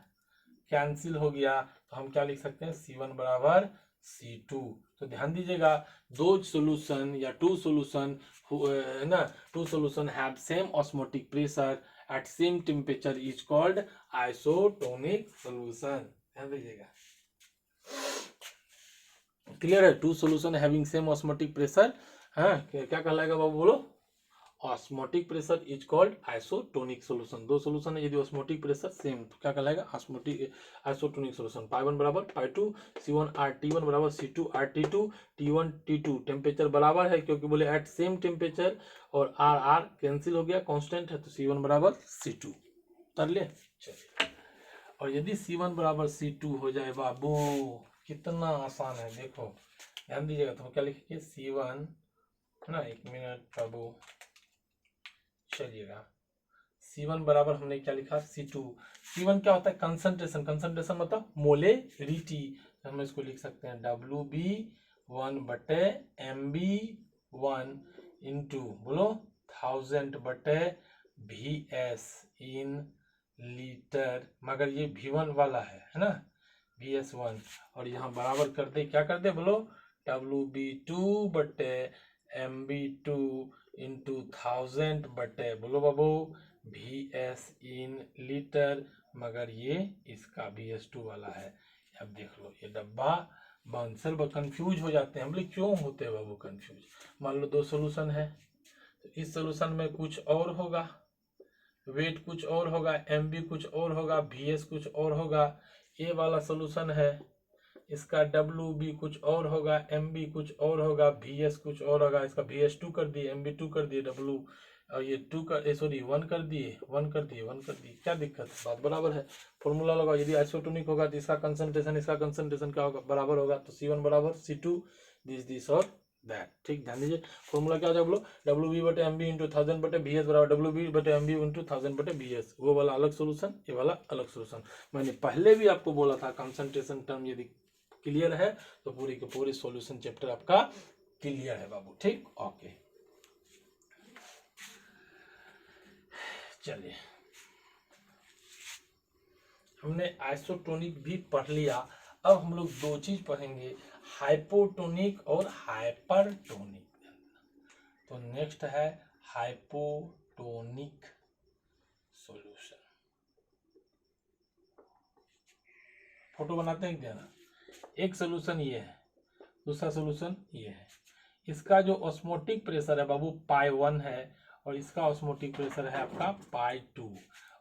कैंसिल हो गया, तो हम क्या लिख सकते हैं C1 बराबर C2। तो ध्यान दीजिएगा, दो सॉल्यूशन या टू सॉल्यूशन है ना, two solution have same osmotic pressure at same temperature is called isotonic solution. ध्यान दीजिएगा, क्लियर है, two solution having same osmotic pressure, हाँ क्या कहलाएगा बाबू बोलो, osmotic pressure is called isotonic solution. दो सॉल्यूशन है यदि ऑस्मोटिक प्रेशर सेम तो क्या कहलाएगा ऑस्मोटिक आइसोटोनिक सॉल्यूशन। पाई 1 बराबर पाई 2 C1 R T1 बराबर C2 R T2 T1 T2 temperature बराबर है क्योंकि बोले एट सेम टेम्परेचर, और R R कैंसिल हो गया कांस्टेंट है, तो C1 बराबर C2 कर ले। चलिए, और यदि C1 बराबर C2 हो जाए बाबू, कितना आसान है देखो, ध्यान दीजिएगा। तो क्या लिखेंगे C1 है ना, एक मिनट बाबू, चलिएगा C1 बराबर हमने क्या लिखा C2। C1 क्या होता है कंसंट्रेशन, कंसंट्रेशन मतलब मोलेरिटी, हम इसको लिख सकते हैं WB1 बटे MB1 इंटू बोलो 1000 बटे VS इन लीटर, मगर ये V1 वाला है ना VS1, और यहाँ बराबर कर दे, क्या कर दे बोलो WB2 बटे MB2 इंटू 1000 बटे बोलो बाबू VS इन लीटर, मगर ये इसका VS2 वाला है। अब देख लो ये डब्बा आंसर कंफ्यूज हो जाते हैं हम लोग, क्यों होते हैं बाबू कंफ्यूज। मान लो दो सोल्यूशन है, तो इस सोल्यूशन में कुछ और होगा, वेट कुछ और होगा, MB कुछ और होगा, VS कुछ और होगा। ये वाला सोल्यूशन है, इसका WB कुछ और होगा, MB कुछ और होगा, VS कुछ और होगा। इसका VS2 कर दिए, MB2 कर दिए, W और ये 2 कर सॉरी 1 कर दिए, 1 कर दिए, 1 कर दिए, क्या दिक्कत है, बात बराबर है। फॉर्मूला लगा, यदि आइसोटोनिक होगा तो इसका कंसंट्रेशन इसका कंसंट्रेशन क्या होगा बराबर होगा, तो C1 बराबर C2 दिस और दैट। ठीक, ध्यान दीजिए फॉर्मूला क्या हो जाए बोलो WB बटे MB इंटू 1000 बटे VS बराबर WB बटे MB इंटू 1000 बटे VS, वो वाला अलग सोल्यूशन, ये वाला अलग सोल्यूशन। मैंने पहले भी आपको बोला था कंसंट्रेशन टर्म यदि क्लियर है तो पूरी के पूरी सॉल्यूशन चैप्टर आपका क्लियर है बाबू। ठीक, ओके चलिए, हमने आइसोटोनिक भी पढ़ लिया। अब हम लोग दो चीज पढ़ेंगे, हाइपोटोनिक और हाइपरटोनिक। तो नेक्स्ट है हाइपोटोनिक सॉल्यूशन। फोटो बनाते हैं क्या ना, एक सोल्यूशन ये है, दूसरा सोल्यूशन ये है। इसका जो ऑस्मोटिक प्रेशर है बाबू पाई 1 है, और इसका ऑस्मोटिक प्रेशर है आपका पाई 2।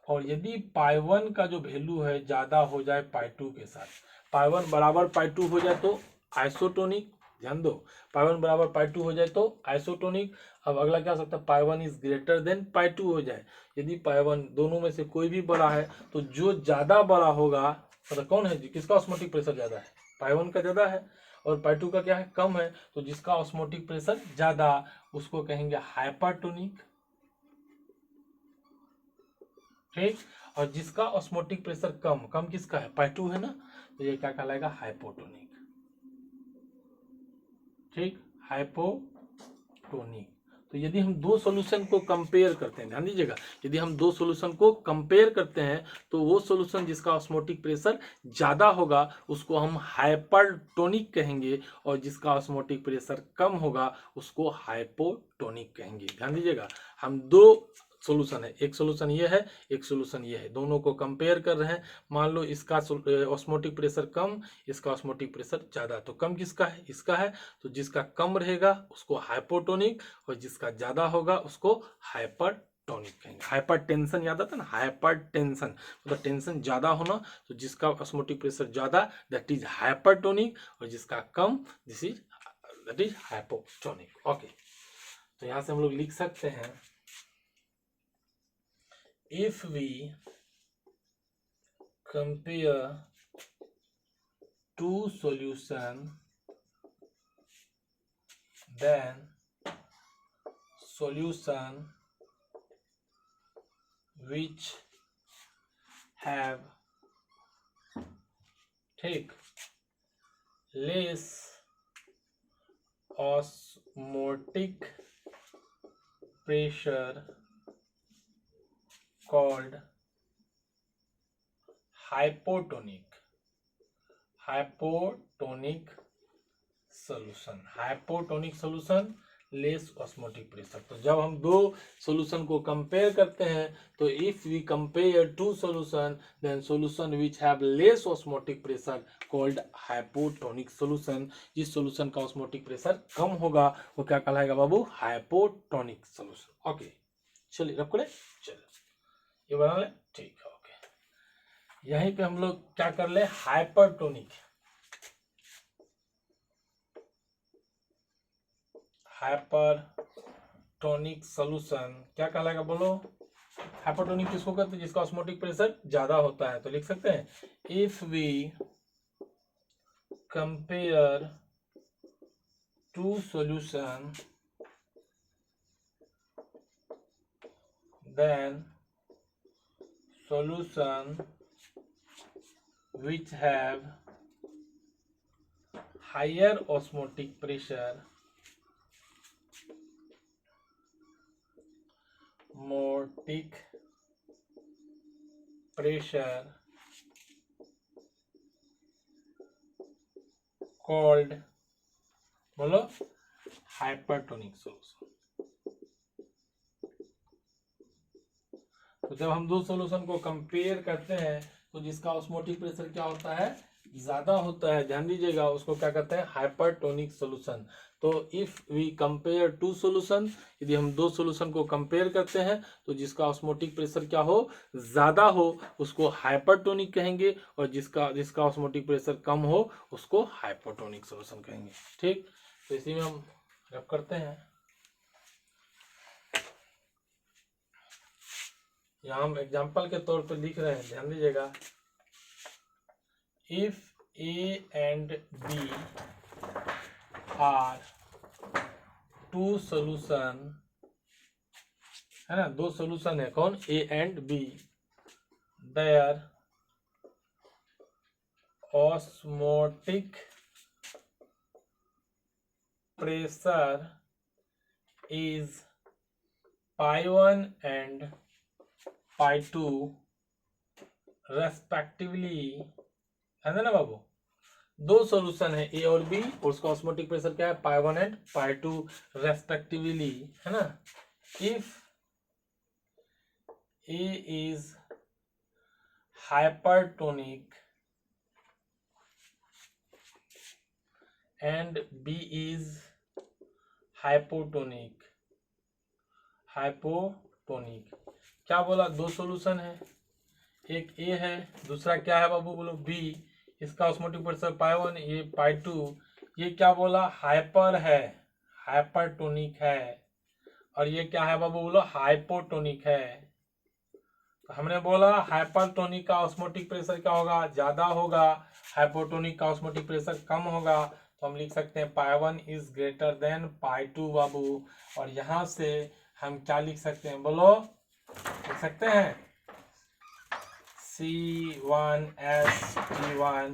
और यदि पाई 1 का जो वैल्यू है ज़्यादा हो जाए पाई 2 के साथ, पाई 1 बराबर पाई 2 हो जाए तो आइसोटोनिक, ध्यान दो, पाई 1 बराबर पाई 2 हो जाए तो आइसोटोनिक। अब अगला क्या हो सकता है, पाई 1 इज ग्रेटर देन पाई 2 हो जाए। यदि पाई 1 दोनों में से कोई भी बड़ा है, तो जो ज़्यादा बड़ा होगा, मतलब कौन है किसका ऑस्मोटिक प्रेशर ज़्यादा है, पाई 1 का ज़्यादा है, और पाई 2 का क्या है कम है, तो जिसका ऑस्मोटिक प्रेशर ज्यादा उसको कहेंगे हाइपरटोनिक। ठीक, और जिसका ऑस्मोटिक प्रेशर कम, कम किसका है पाई 2 है ना, तो ये क्या कहलाएगा हाइपोटोनिक। ठीक, हाइपोटोनिक। तो यदि हम दो सॉल्यूशन को कंपेयर करते हैं, ध्यान दीजिएगा, यदि हम दो सॉल्यूशन को कंपेयर करते हैं तो वो सॉल्यूशन जिसका ऑस्मोटिक प्रेशर ज्यादा होगा उसको हम हाइपरटोनिक कहेंगे, और जिसका ऑस्मोटिक प्रेशर कम होगा उसको हाइपोटोनिक कहेंगे। ध्यान दीजिएगा, हम दो सोल्यूशन है, एक सोल्यूशन ये है, एक सोल्यूशन ये है, दोनों को कंपेयर कर रहे हैं। मान लो इसका ऑस्मोटिक प्रेशर कम, इसका ऑस्मोटिक प्रेशर ज़्यादा, तो कम किसका है, इसका है। तो जिसका कम रहेगा उसको हाइपोटोनिक और जिसका ज़्यादा होगा उसको हाइपरटोनिक कहेंगे। हाइपर टेंशन याद आता है ना, हाइपर टेंशन मतलब टेंशन ज़्यादा होना, तो जिसका ऑस्मोटिक प्रेशर ज़्यादा दैट इज हाइपरटोनिक और जिसका come this is that is hypotonic. Okay, तो यहाँ से हम लोग लिख सकते हैं if we compare two solution, then solution which have take less osmotic pressure called hypotonic solution, hypotonic solution less osmotic pressure. तो जब हम दो सॉल्यूशन को कंपेयर करते हैं तो if we compare two solution then solution which have less osmotic pressure called hypotonic solution. जिस सॉल्यूशन का ऑस्मोटिक प्रेशर कम होगा वो क्या कहलाएगा बाबू, हाइपोटोनिक सॉल्यूशन। ओके चलिए रख ले, चलो ये बना ले, ठीक है। ओके, यहीं पे हम लोग क्या कर ले, हाइपरटोनिक सॉल्यूशन क्या कहलाएगा बोलो। हाइपरटोनिक किसको कहते हैं, जिसका ऑस्मोटिक प्रेशर ज्यादा होता है। तो लिख सकते हैं if we compare two solution then solution which have higher osmotic pressure called बोलो हाइपरटोनिक सॉल्यूशन। तो जब हम दो सॉल्यूशन को कंपेयर करते हैं तो जिसका ऑस्मोटिक प्रेशर क्या होता है, ज्यादा होता है, ध्यान दीजिएगा, उसको क्या कहते हैं, हाइपरटोनिक सॉल्यूशन। तो if we compare two solution, यदि हम दो सॉल्यूशन को कंपेयर करते हैं तो जिसका ऑस्मोटिक प्रेशर क्या हो, ज्यादा हो, उसको हाइपरटोनिक कहेंगे और जिसका ऑस्मोटिक प्रेशर कम हो उसको हाइपोटोनिक सॉल्यूशन कहेंगे। ठीक, तो इसी में हम रब करते हैं। यहाँ हम एग्जाम्पल के तौर पे लिख रहे हैं, ध्यान दीजिएगा। If A and B are two solution, है ना, दो सॉल्यूशन है, कौन, A and B, their osmotic pressure is π1 and π2 respectively, है ना बाबू। दो सॉल्यूशन है ए और बी और उसका ऑस्मोटिक प्रेशर क्या है, π1 एंड π2 रेस्पेक्टिवली, है ना। If A is hypertonic and B is hypotonic, क्या बोला, दो सॉल्यूशन है, एक ए है, दूसरा क्या है बाबू बोलो बी, इसका ऑस्मोटिक प्रेशर π1, ये π2, ये क्या बोला, हाइपर है, हाइपरटोनिक है, और ये क्या है बाबू बोलो, हाइपोटोनिक है। तो हमने बोला हाइपरटोनिक का ऑस्मोटिक प्रेशर क्या होगा, ज्यादा होगा, हाइपोटोनिक का ऑस्मोटिक प्रेशर कम होगा। तो हम लिख सकते हैं π1 इज ग्रेटर देन π2 बाबू, और यहाँ से हम क्या लिख सकते हैं बोलो, लिख सकते हैं C1H1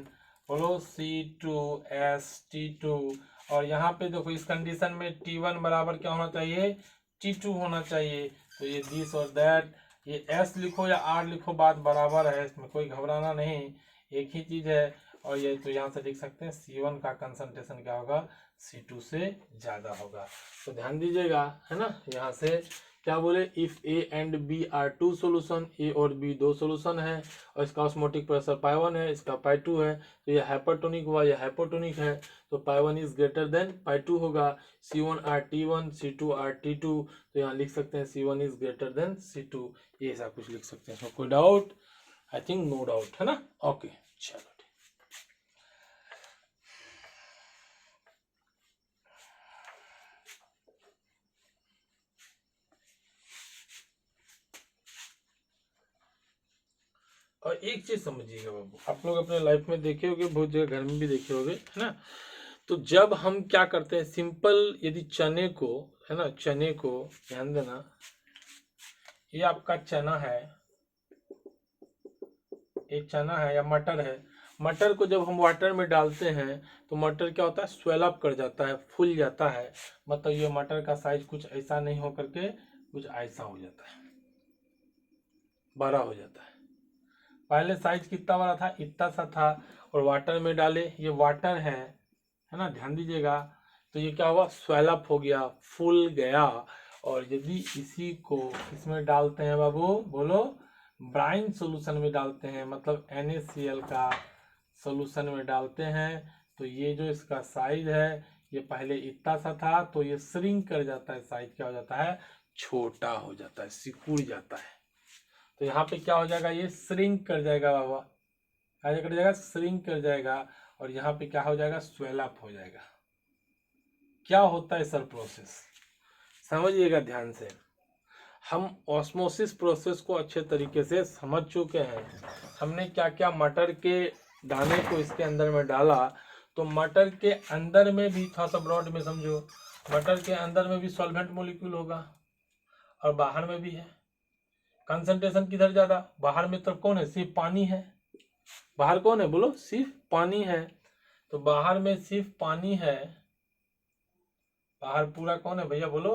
बोलो C2H2, और यहाँ पे देखो इस कंडीशन में T1 बराबर क्या होना चाहिए, T2 होना चाहिए। तो ये दिस और दैट, ये S लिखो या R लिखो, बात बराबर है, इसमें कोई घबराना नहीं, एक ही चीज है। और ये तो यहाँ से लिख सकते हैं C1 का कंसंट्रेशन क्या होगा, C2 से ज्यादा होगा। तो ध्यान दीजिएगा, है ना, यहाँ से क्या बोले, if A and B are two solution, A और बी दो सोल्यूशन है और इसका ऑस्मोटिक प्रेशर पाई 1 है, इसका पाई 2 है, तो ये हाइपरटोनिक हुआ, ये हाइपोटोनिक है, तो पाई 1 इज ग्रेटर देन पाई 2 होगा। C1R_T1 C2R_T2, तो यहाँ लिख सकते हैं C1 is greater than C2, ये ऐसा कुछ लिख सकते हैं। तो कोई doubt? I think no doubt है ना। ओके चलो, और एक चीज समझिएगा बाबू, आप लोग अपने लाइफ में देखे होंगे, बहुत जगह घर में भी देखे होंगे, है ना। तो जब हम क्या करते हैं, सिंपल यदि चने को, है ना, चने को ध्यान देना, ये आपका चना है, ये चना है या मटर है। मटर को जब हम वाटर में डालते हैं तो मटर क्या होता है, स्वेल अप कर जाता है, फूल जाता है। मतलब ये मटर का साइज कुछ ऐसा नहीं हो करके कुछ ऐसा हो जाता है, बड़ा हो जाता है। पहले साइज कितना बड़ा था, इतना सा था, और वाटर में डाले, ये वाटर है ना, ध्यान दीजिएगा। तो ये क्या हुआ, स्वेल अप हो गया, फूल गया। और यदि इसी को इसमें डालते हैं बाबू, बोलो, ब्राइन सोल्यूशन में डालते हैं, मतलब NaCl का सोल्यूशन में डालते हैं, तो ये जो इसका साइज है, ये पहले इतना सा था, तो ये श्रिंक कर जाता है, साइज क्या हो जाता है, छोटा हो जाता है, सिकुड़ जाता है। तो यहाँ पे क्या हो जाएगा, ये श्रिंक कर जाएगा बाबा, क्या कर जाएगा, श्रिंक कर जाएगा। और यहाँ पे क्या हो जाएगा, स्वेल अप हो जाएगा। क्या होता है सर प्रोसेस, समझिएगा ध्यान से। हम ऑस्मोसिस प्रोसेस को अच्छे तरीके से समझ चुके हैं। हमने क्या क्या मटर के दाने को इसके अंदर में डाला, तो मटर के अंदर में भी, थोड़ा सा ब्रॉड में समझो, मटर के अंदर में भी सॉल्वेंट मॉलिक्यूल होगा और बाहर में भी है। कंसंट्रेशन किधर ज्यादा, बाहर में तरफ कौन है, सिर्फ पानी है। बाहर कौन है, बोलो, सिर्फ पानी है। तो बाहर में सिर्फ पानी है, बाहर पूरा कौन है भैया, बोलो,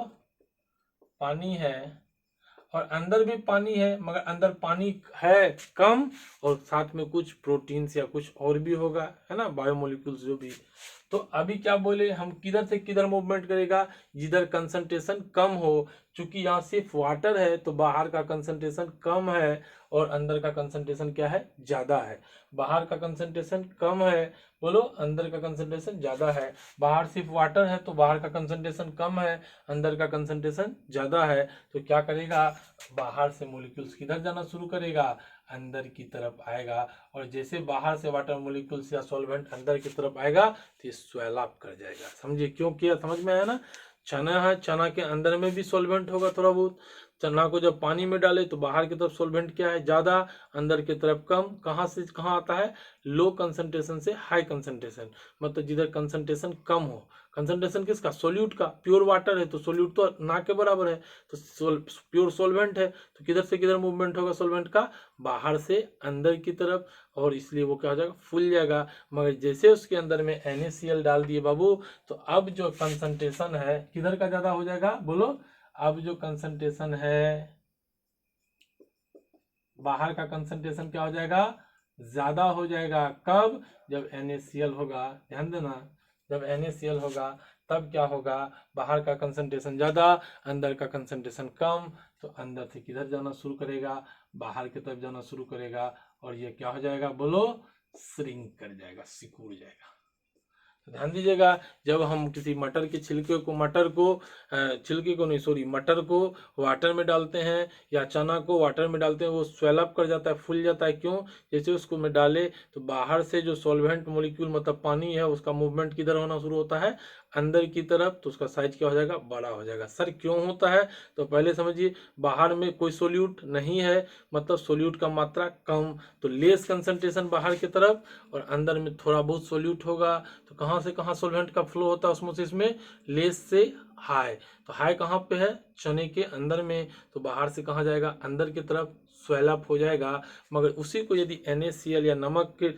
पानी है। और अंदर भी पानी है, मगर अंदर पानी है कम, और साथ में कुछ प्रोटीन्स या कुछ और भी होगा, है ना, बायोमोलिक्यूल्स जो भी। तो अभी क्या बोले हम, किधर से किधर मूवमेंट करेगा, जिधर कंसंट्रेशन कम हो। चूंकि यहाँ सिर्फ वाटर है, तो बाहर का कंसंट्रेशन कम है और अंदर का कंसंट्रेशन क्या है, ज्यादा है। बाहर का कंसंट्रेशन कम है, बोलो, अंदर का कंसंट्रेशन ज्यादा है। बाहर सिर्फ वाटर है, तो बाहर का कंसंट्रेशन कम है, अंदर का कंसंट्रेशन ज्यादा है। तो क्या करेगा, बाहर से मॉलिक्यूल्स किधर जाना शुरू करेगा, अंदर की तरफ आएगा। और जैसे बाहर से वाटर मॉलिक्यूल्स या सॉल्वेंट अंदर की तरफ आएगा, तो ये स्वेल अप कर जाएगा। समझिए क्यों किया, समझ में आया ना। चना है, चना के अंदर में भी सॉल्वेंट होगा थोड़ा बहुत। चना को जब पानी में डाले तो बाहर की तरफ सॉल्वेंट क्या है, ज्यादा, अंदर की तरफ कम। कहाँ से कहाँ आता है, लो कंसंट्रेशन से हाई कंसंट्रेशन, मतलब जिधर कंसंट्रेशन कम हो। कंसंट्रेशन किसका, सोल्यूट का। प्योर वाटर है तो सोल्यूट तो ना के बराबर है, तो प्योर सॉल्वेंट है, तो किधर से किधर मूवमेंट होगा सॉल्वेंट का, बाहर से अंदर की तरफ, और इसलिए वो क्या हो जाएगा, फूल जाएगा। मगर जैसे उसके अंदर में NaCl डाल दिए बाबू, तो अब जो कंसंट्रेशन है किधर का ज्यादा हो जाएगा, बोलो, अब जो कंसंट्रेशन है बाहर का कंसंट्रेशन क्या हो जाएगा, ज्यादा हो जाएगा। कब, जब NaCl होगा, ध्यान देना, जब NaCl होगा तब क्या होगा, बाहर का कंसंट्रेशन ज्यादा, अंदर का कंसंट्रेशन कम। तो अंदर से किधर जाना शुरू करेगा, बाहर की तरफ जाना शुरू करेगा, और ये क्या हो जाएगा, बोलो, श्रिंक कर जाएगा, सिकुड़ जाएगा। ध्यान दीजिएगा, जब हम किसी मटर के छिलके को, छिलके को नहीं, सॉरी, मटर को वाटर में डालते हैं या चना को वाटर में डालते हैं, वो स्वेल अप कर जाता है, फूल जाता है। क्यों, जैसे उसको में डाले तो बाहर से जो सॉल्वेंट मॉलिक्यूल मतलब पानी है, उसका मूवमेंट किधर होना शुरू होता है, अंदर की तरफ, तो उसका साइज क्या हो जाएगा, बड़ा हो जाएगा। सर क्यों होता है, तो पहले समझिए, बाहर में कोई सोल्यूट नहीं है, मतलब सोल्यूट का मात्रा कम, तो लेस कंसंट्रेशन बाहर की तरफ, और अंदर में थोड़ा बहुत सोल्यूट होगा। तो कहाँ से कहाँ सॉल्वेंट का फ्लो होता है ऑस्मोसिस में, लेस से हाई। तो हाई कहाँ पे है, चने के अंदर में, तो बाहर से कहाँ जाएगा, अंदर की तरफ स्वेल अप हो जाएगा। मगर उसी को यदि NaCl या नमक के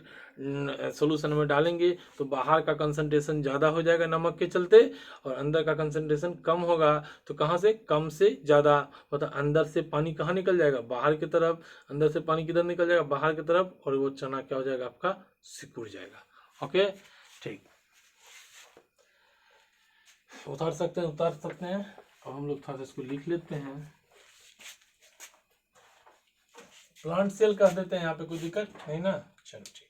सोल्यूशन में डालेंगे, तो बाहर का कंसंट्रेशन ज़्यादा हो जाएगा नमक के चलते, और अंदर का कंसंट्रेशन कम होगा। तो कहाँ से, कम से ज़्यादा, मतलब अंदर से पानी कहाँ निकल जाएगा, बाहर की तरफ। अंदर से पानी किधर निकल जाएगा, बाहर की तरफ, और वो चना क्या हो जाएगा, आपका सिकुड़ जाएगा। ओके, ठीक, उतार सकते हैं, उतार सकते हैं। अब हम लोग थोड़ा सा इसको लिख लेते हैं। प्लांट सेल कह देते हैं यहाँ पे, कोई दिक्कत नहीं ना। चलो ठीक है,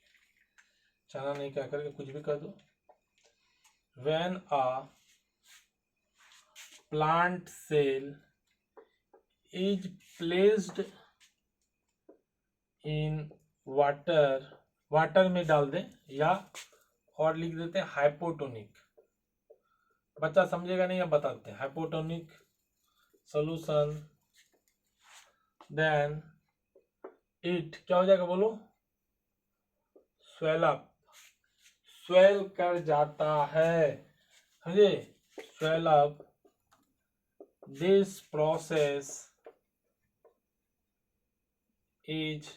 चना नहीं कह करके कुछ भी कह दो। When a plant cell is placed in water, water में डाल दें या और लिख देते हैं हाइपोटोनिक, बच्चा समझेगा नहीं, अब बताते हैं। हाइपोटोनिक सॉल्यूशन, देन इट क्या हो जाएगा बोलो, स्वेल अप, स्वेल कर जाता है, समझे, swell up. This process is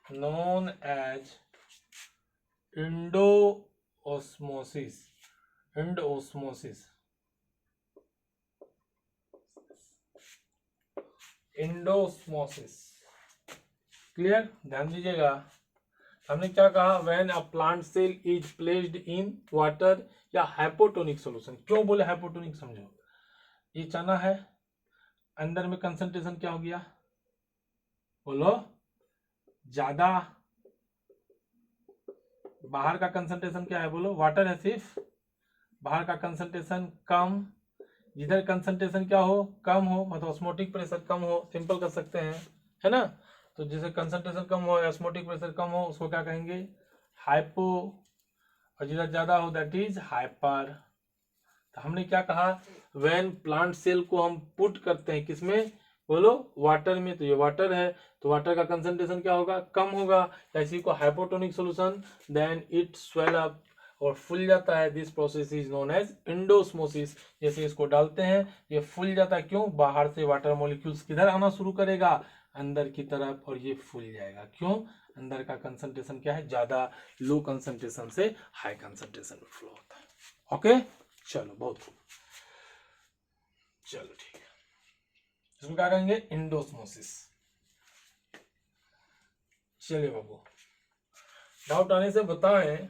known as endosmosis, endosmosis, endosmosis, clear. ध्यान दीजिएगा, हमने क्या कहा, when a plant cell is placed in water या हाइपोटोनिक सॉल्यूशन। क्यों बोले हाइपोटोनिक, समझो, ये चना है, अंदर में कंसंट्रेशन क्या हो गया बोलो, ज्यादा, बाहर का कंसंट्रेशन क्या है बोलो, वाटर है सिर्फ, बाहर का कंसंट्रेशन कम, जिधर कंसंट्रेशन क्या हो, कम हो, मतलब ऑस्मोटिक प्रेशर कम हो, सिंपल कर सकते हैं, है ना। तो जैसे कंसंट्रेशन कम हो, ऑस्मोटिक प्रेशर कम हो, उसको क्या कहेंगे, हाइपो, और जिधर ज्यादा हो दैट इज हाइपर। तो हमने क्या कहा, व्हेन प्लांट सेल को हम पुट करते हैं किसमें बोलो, वाटर में, तो ये वाटर है, तो वाटर का कंसंट्रेशन क्या होगा, कम होगा, इसी को hypotonic solution, then it swell up, और फूल जाता है। This process is known as endosmosis. जैसे इसको डालते हैं ये फूल जाता है, क्यों, बाहर से वाटर मॉलिक्यूल्स किधर आना शुरू करेगा, अंदर की तरफ, और ये फूल जाएगा, क्यों, अंदर का कंसंट्रेशन क्या है, ज्यादा, लो कंसंट्रेशन से हाई कंसंट्रेशन में फ्लो होता है। ओके, चलो बहुत खूब, चलो ठीक है, इसको क्या कहेंगे, एंडोस्मोसिस। चलिए बाबू, डाउट आने से बताएं।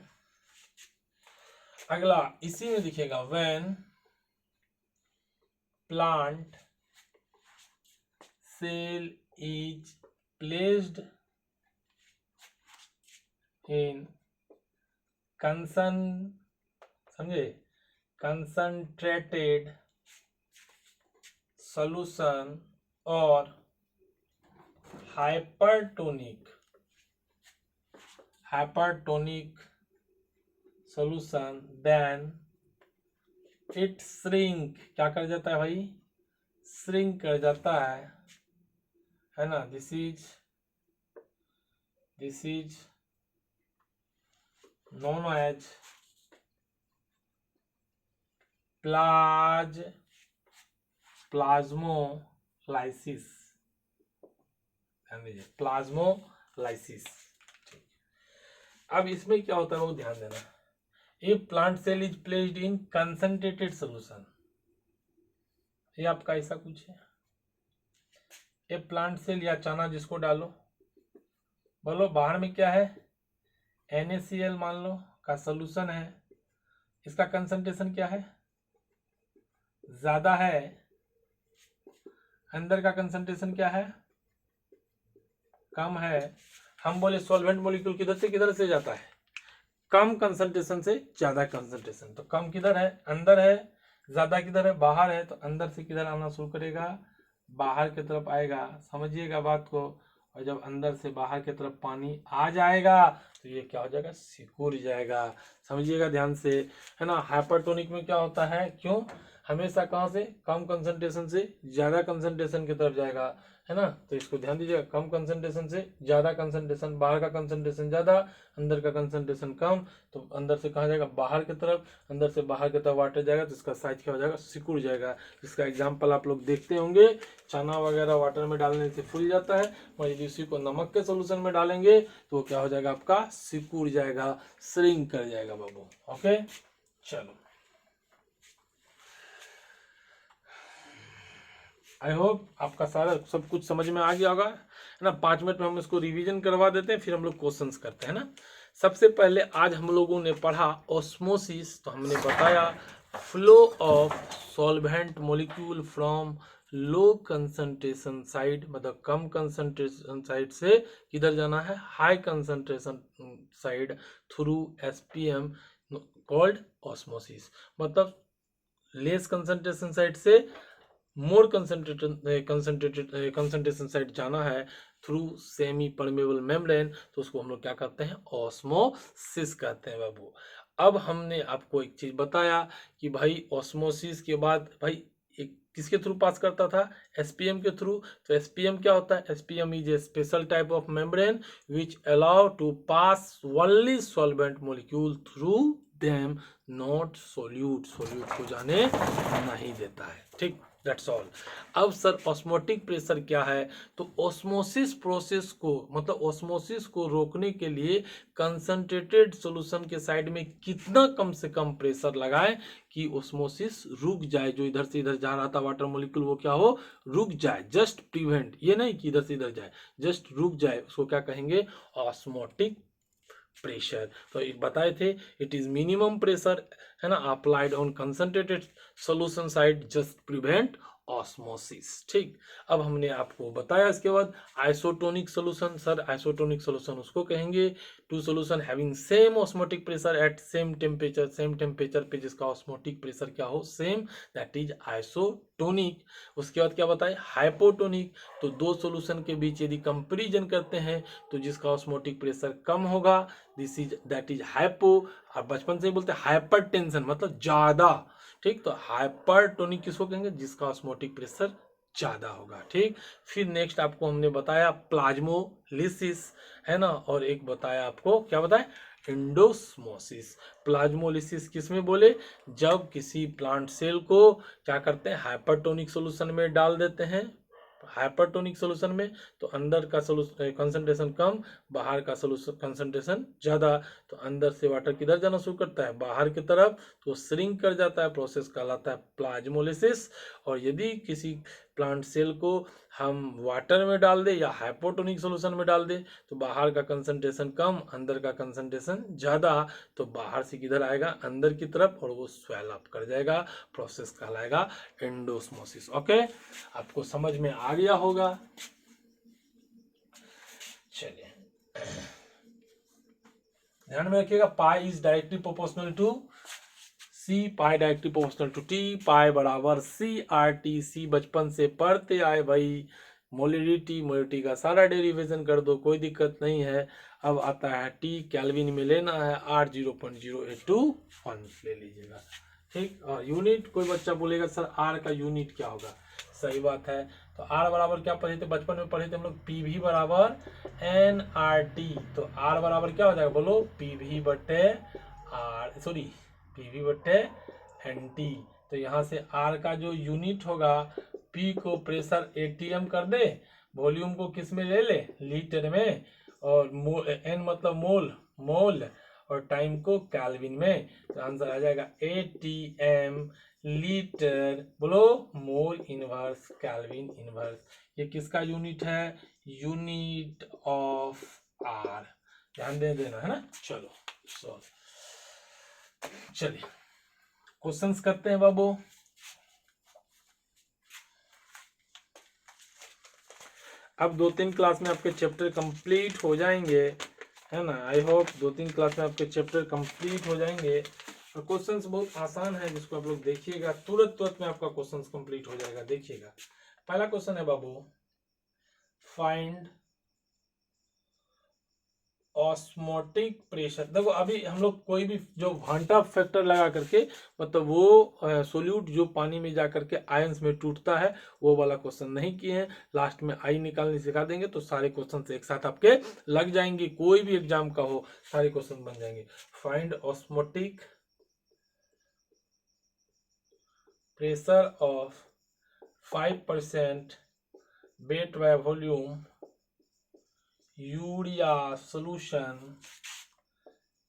अगला इसी में दिखेगा, when plant cell is placed in समझे, कंसंट्रेटेड सॉल्यूशन और hypertonic solution, then it shrink, क्या कर जाता है भाई, श्रिंक कर जाता है ना। This is known as plasmolysis, ध्यान दीजिए, प्लाज्मोलाइसिस। अब इसमें क्या होता है वो ध्यान देना, a plant cell is placed in concentrated solution, ये आपका ऐसा कुछ है, ए प्लांट सेल या चना जिसको डालो, बोलो बाहर में क्या है, NaCl मान लो का सॉल्यूशन है, इसका कंसंट्रेशन क्या है, ज्यादा है, अंदर का कंसंट्रेशन क्या है, कम है। हम बोले सॉल्वेंट मॉलिक्यूल किधर से जाता है, कम कंसंट्रेशन से ज्यादा कंसंट्रेशन, तो कम किधर है, अंदर है, ज्यादा किधर है, बाहर है, तो अंदर से किधर आना शुरू करेगा, बाहर की तरफ आएगा, समझिएगा बात को। और जब अंदर से बाहर की तरफ पानी आ जाएगा तो ये क्या हो जाएगा, सिकुड़ जाएगा, समझिएगा ध्यान से, है ना। हाइपरटोनिक में क्या होता है, क्यों, हमेशा कहाँ से, कम कंसंट्रेशन से ज्यादा कंसंट्रेशन की तरफ जाएगा, है ना। तो इसको ध्यान दीजिएगा, कम कंसंट्रेशन से ज्यादा कंसंट्रेशन, बाहर का कंसंट्रेशन ज्यादा, अंदर का कंसंट्रेशन कम, तो अंदर से कहाँ जाएगा, बाहर की तरफ, अंदर से बाहर की तरफ वाटर जाएगा, तो इसका साइज क्या हो जाएगा, सिकुड़ जाएगा। इसका एग्जाम्पल आप लोग देखते होंगे, चना वगैरह वाटर में डालने से फूल जाता है, और यदि उसी को नमक के सोल्यूशन में डालेंगे तो क्या हो जाएगा, आपका सिकुड़ जाएगा, श्रिंक कर जाएगा बाबू। ओके, चलो, आई होप आपका सारा सब कुछ समझ में आ गया होगा, है ना। 5 मिनट में हम इसको रिवीजन करवा देते हैं, फिर हम लोग क्वेश्चंस करते हैं ना। सबसे पहले आज हम लोगों ने पढ़ा ऑस्मोसिस, तो हमने बताया flow of solvent molecule from low concentration side, मतलब कम कंसंट्रेशन साइड से किधर जाना है, high concentration side through SPM called osmosis. मतलब लेस कंसंट्रेशन साइड से मोर कंसंट्रेशन साइड जाना है थ्रू सेमी परमेबल मेम्ब्रेन, तो उसको हम लोग क्या कहते हैं, ऑस्मोसिस कहते हैं बाबू। अब हमने आपको एक चीज बताया कि भाई ऑस्मोसिस के बाद भाई एक किसके थ्रू पास करता था, एसपीएम के थ्रू। तो एसपीएम क्या होता है, SPM is a special type of membrane which allow to pass only solvent molecule through them, not solute, solute को जाने नहीं देता है। ठीक, दैट्स ऑल। अब सर ऑस्मोटिक प्रेशर क्या है, तो ऑस्मोसिस प्रोसेस को, मतलब ऑस्मोसिस को रोकने के लिए कंसंट्रेटेड सॉल्यूशन के साइड में कितना कम से कम प्रेशर लगाएं कि ऑस्मोसिस रुक जाए, जो इधर से इधर जा रहा था वाटर मॉलिक्यूल वो क्या हो, रुक जाए। जस्ट प्रिवेंट, ये नहीं कि इधर से इधर जाए, जस्ट रुक जाए, उसको क्या कहेंगे, ऑस्मोटिक प्रेशर। तो एक बताए थे, इट इज मिनिमम प्रेशर, है ना, applied on concentrated solution side, just prevent osmosis. ठीक, अब हमने आपको बताया इसके बाद isotonic solution. Sir isotonic solution उसको कहेंगे two solution having same osmotic pressure at same temperature, same temperature पे जिसका ऑस्मोटिक प्रेशर क्या हो, सेम, दैट इज आइसोटोनिक। उसके बाद क्या बताए, हाइपोटोनिक। तो दो सॉल्यूशन के बीच यदि कंपेरिजन करते हैं तो जिसका ऑस्मोटिक प्रेशर कम होगा, this is that is hypo. और बचपन से ही बोलते हैं हाइपर टेंशन मतलब ज्यादा। ठीक, तो हाइपरटोनिक किसको कहेंगे, जिसका ऑस्मोटिक प्रेशर ज्यादा होगा। ठीक, फिर नेक्स्ट आपको हमने बताया प्लाज्मोलिसिस, है ना, और एक बताया आपको क्या बताया, एंडोस्मोसिस। प्लाज्मोलिसिस किसमें बोले, जब किसी प्लांट सेल को क्या करते हैं, हाइपरटोनिक सॉल्यूशन में डाल देते हैं, हाइपरटोनिक सॉल्यूशन में, तो अंदर का कंसंट्रेशन कम, बाहर का सॉल्यूशन कंसंट्रेशन ज़्यादा, तो अंदर से वाटर किधर जाना शुरू करता है, बाहर की तरफ, तो श्रिंक कर जाता है, प्रोसेस कहलाता है प्लाज्मोलिसिस। और यदि किसी प्लांट सेल को हम वाटर में डाल दे या हाइपोटोनिक सॉल्यूशन में डाल दे, तो बाहर का कंसंट्रेशन कम, अंदर का कंसंट्रेशन ज़्यादा, तो बाहर से किधर आएगा, अंदर की तरफ, और वो स्वेल अप कर जाएगा, प्रोसेस कहलाएगा एंडोस्मोसिस। ओके, आपको समझ में आ गया होगा। चलिए ध्यान में रखिएगा, pi is directly proportional to C, pi directly proportional to T, pi बराबर सी आर टी। सी बचपन से पढ़ते आए भाई, मोलिडिटी, मोलिडिटी का सारा डेरिवेशन कर दो, कोई दिक्कत नहीं है। अब आता है टी, कैल्विन में लेना है, आर 0.0821 ले लीजिएगा। ठीक, और यूनिट, कोई बच्चा बोलेगा सर आर का यूनिट क्या होगा, सही बात है। तो आर बराबर क्या पढ़े थे, बचपन में पढ़े थे हम लोग, पी वी बराबर एन आर टी। तो आर बराबर क्या हो जाएगा, बोलो, पी वी बटे आर, सॉरी, पी वी बटे एन टी। तो यहाँ से आर का जो यूनिट होगा, पी को प्रेशर एटीएम कर दे, वॉल्यूम को किस में ले ले, लीटर में, और एन मतलब मोल, मोल, और टाइम को कैल्विन में। तो आंसर आ जाएगा एटीएम लीटर, बोलो, मोल इनवर्स कैल्विन इनवर्स। ये किसका यूनिट है, यूनिट ऑफ आर, ध्यान दे देना है ना। चलो सॉल्व, चलिए क्वेश्चंस करते हैं बाबू। अब 2-3 क्लास में आपके चैप्टर कंप्लीट हो जाएंगे, है ना, आई होप 2-3 क्लास में आपके चैप्टर कंप्लीट हो जाएंगे। और क्वेश्चंस बहुत आसान है, जिसको आप लोग देखिएगा तुरंत तुरंत में आपका क्वेश्चंस कंप्लीट हो जाएगा। देखिएगा पहला क्वेश्चन है बाबू, फाइंड ऑस्मोटिक प्रेशर। देखो अभी हम लोग कोई भी जो घंटा फैक्टर लगा करके, मतलब वो सोल्यूट जो पानी में जा करके आयंस में टूटता है, वो वाला क्वेश्चन नहीं किए हैं। लास्ट में आई निकालने सिखा देंगे, तो सारे क्वेश्चन एक साथ आपके लग जाएंगे, कोई भी एग्जाम का हो सारे क्वेश्चन बन जाएंगे। Find osmotic pressure of 5% weight by volume urea solution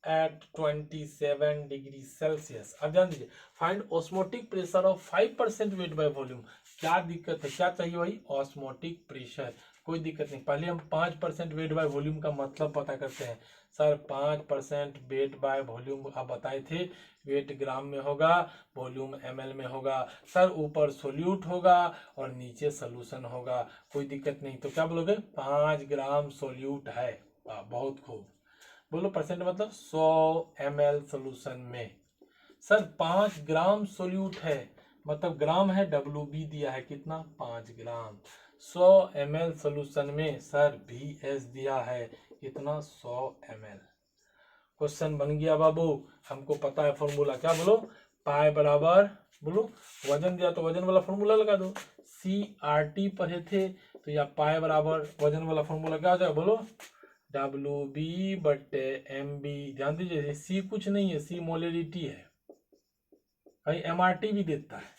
at 27 degree Celsius. अब ध्यान दीजिए, find osmotic pressure of 5% weight by volume, क्या दिक्कत है, क्या चाहिए भाई, ऑस्मोटिक प्रेशर। कोई दिक्कत नहीं, पहले हम 5% वेट बाय वॉल्यूम का मतलब पता करते हैं। सर 5% वेट बाय वॉल्यूम आप बताए थे, वेट ग्राम में होगा, वॉल्यूम ml में होगा। सर ऊपर सोल्यूट होगा और नीचे सोल्यूशन होगा, कोई दिक्कत नहीं। तो क्या बोलोगे, 5 ग्राम सोल्यूट है। बहुत खूब। बोलो परसेंट मतलब 100 ml सोल्यूशन में। सर 5 ग्राम सोल्यूट है, मतलब ग्राम है, WB दिया है कितना, 5 ग्राम। 100 ml सोल्यूशन में सर VS दिया है कितना, 100 ml। क्वेश्चन बन गया बाबू। हमको पता है फॉर्मूला, क्या बोलो, पाई बराबर, बोलो वजन दिया तो वजन वाला फॉर्मूला लगा दो। CRT पढ़े थे तो या पाई बराबर वजन वाला फॉर्मूला क्या हो जाएगा, बोलो WB बटे MB। ध्यान दीजिए, C कुछ नहीं है, C मोलरिटी है भाई, MRT भी देता है।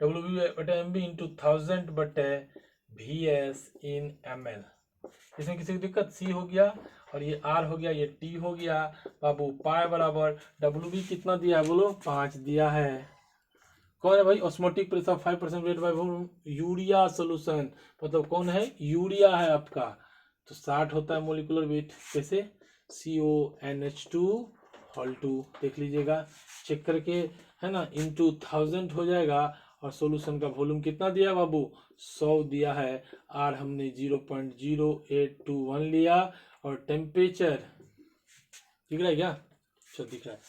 WB बटे MB इंटू 1000 बटे VS इन ML। इसमें किसी की दिक्कत, C हो गया और ये R हो गया, ये T हो गया बाबू। पाई बराबर WB कितना दिया है, बोलो 5 दिया है। कौन है भाई, osmotic pressure 5% weight by volume, urea solution, मतलब कौन है, यूरिया है आपका। तो 60 होता है मोलिकुलर वेट, कैसे, CONH2 होल 2, देख लीजिएगा चेक करके, है ना, इंटू 1000 हो जाएगा। और सॉल्यूशन का वॉल्यूम कितना दिया बाबू, 100 दिया है। आर हमने 0.0821 लिया। और टेम्परेचर दिख रहा है क्या, चलो दिख रहा है।